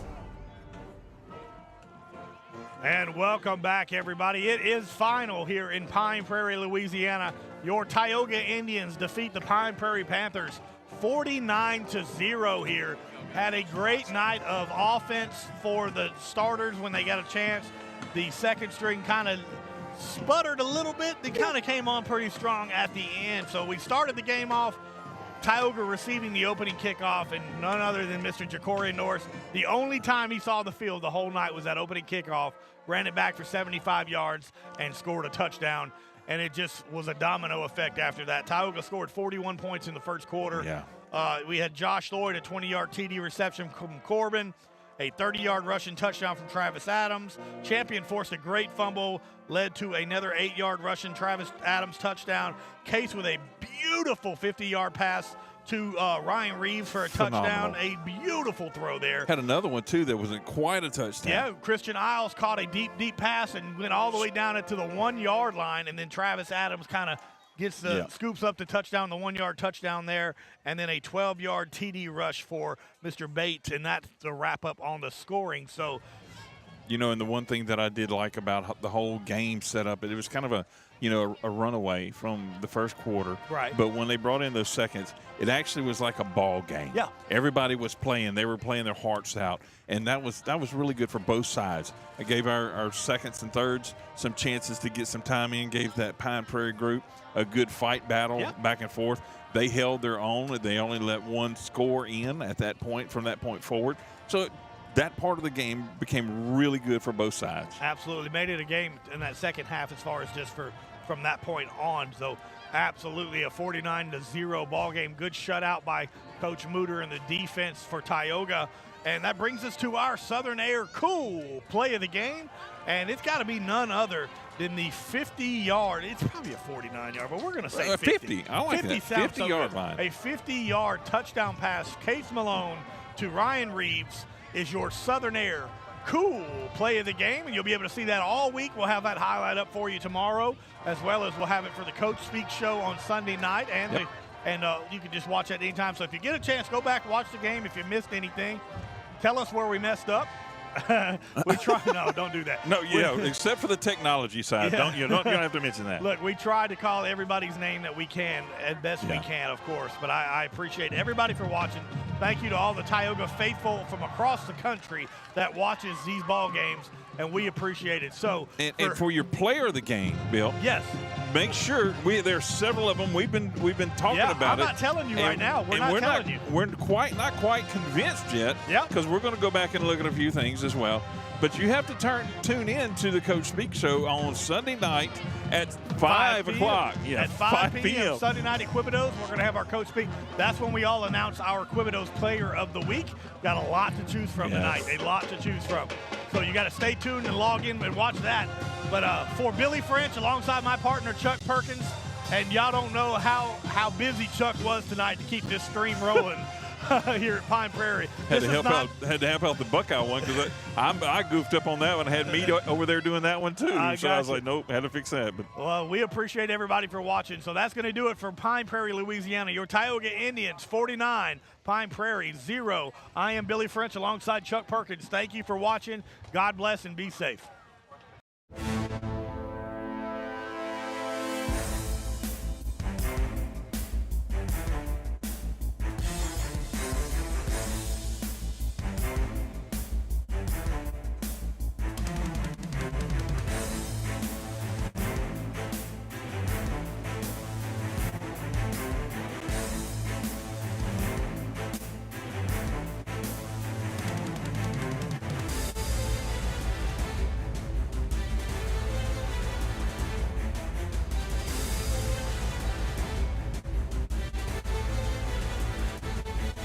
And welcome back, everybody. It is final here in Pine Prairie, Louisiana. Your Tioga Indians defeat the Pine Prairie Panthers 49-0 here. Had a great night of offense for the starters when they got a chance. The second string kind of sputtered a little bit. They kind of came on pretty strong at the end. So we started the game off, Tioga receiving the opening kickoff, and none other than Mr. Ja'Cory Norris. The only time he saw the field the whole night was that opening kickoff. Ran it back for 75 yards and scored a touchdown. And it just was a domino effect after that. Tioga scored 41 points in the first quarter. Yeah. We had Josh Lloyd, a 20-yard TD reception from Corbin, a 30-yard rushing touchdown from Travis Adams. Champion forced a great fumble, led to another 8-yard rushing Travis Adams touchdown. Case with a beautiful 50-yard pass to Ryan Reeves for a touchdown. A beautiful throw there. Had another one, too, that wasn't quite a touchdown. Yeah, Christian Isles caught a deep, deep pass and went all the way down it to the 1-yard line, and then Travis Adams kind of gets the scoops up the touchdown, the 1-yard touchdown there, and then a 12-yard TD rush for Mr. Bates, and that's the wrap-up on the scoring. So, and the one thing that I did like about the whole game setup, it was kind of a runaway from the first quarter. Right. But when they brought in those seconds, it actually was like a ball game. Yeah. Everybody was playing. They were playing their hearts out. And that was really good for both sides. It gave our seconds and thirds some chances to get some time in, gave that Pine Prairie group a good fight battle back and forth. They held their own. They only let one score in at that point, from that point forward. So that part of the game became really good for both sides. Absolutely. Made it a game in that second half as far as just from that point on. So absolutely a 49-0 ball game. Good shutout by Coach Mooter and the defense for Tioga. And that brings us to our Southern Air cool play of the game. And it's got to be none other than the 50-yard. It's probably a 49-yard, but we're going to say 50. I like 50 that. 50-yard line. A 50-yard touchdown pass. Case Malone to Ryan Reeves is your Southern Air cool play of the game, and you'll be able to see that all week. We'll have that highlight up for you tomorrow, as well as we'll have it for the Coach Speak show on Sunday night, and you can just watch it anytime. So if you get a chance, go back, watch the game. If you missed anything, tell us where we messed up, We try. No, don't do that. No, except for the technology side. Yeah. You don't have to mention that. Look, we try to call everybody's name that we can, as best we can, of course. But I appreciate everybody for watching. Thank you to all the Tioga faithful from across the country that watches these ball games, and we appreciate it. So, and for your player of the game, Bill. Yes. Make sure there's several of them. We've been talking about it. I'm not telling you right now. We're not telling you. We're not quite convinced yet. Yeah. Because we're going to go back and look at a few things as well. But you have to tune in to the Coach Speak Show on Sunday night at 5 o'clock. Yeah, at 5 p.m. Sunday night at Quibidos, we're going to have our Coach Speak. That's when we all announce our Quibidos Player of the Week. Got a lot to choose from tonight. A lot to choose from. So you got to stay tuned and log in and watch that. But for Billy French, alongside my partner Chuck Perkins, and y'all don't know how busy Chuck was tonight to keep this stream rolling. Here at Pine Prairie. Had to help out the Buckeye one because I goofed up on that one. I had me over there doing that one too. I was like, nope, had to fix that. But well, we appreciate everybody for watching. So that's going to do it for Pine Prairie, Louisiana. Your Tioga Indians 49, Pine Prairie 0. I am Billy French alongside Chuck Perkins. Thank you for watching. God bless and be safe.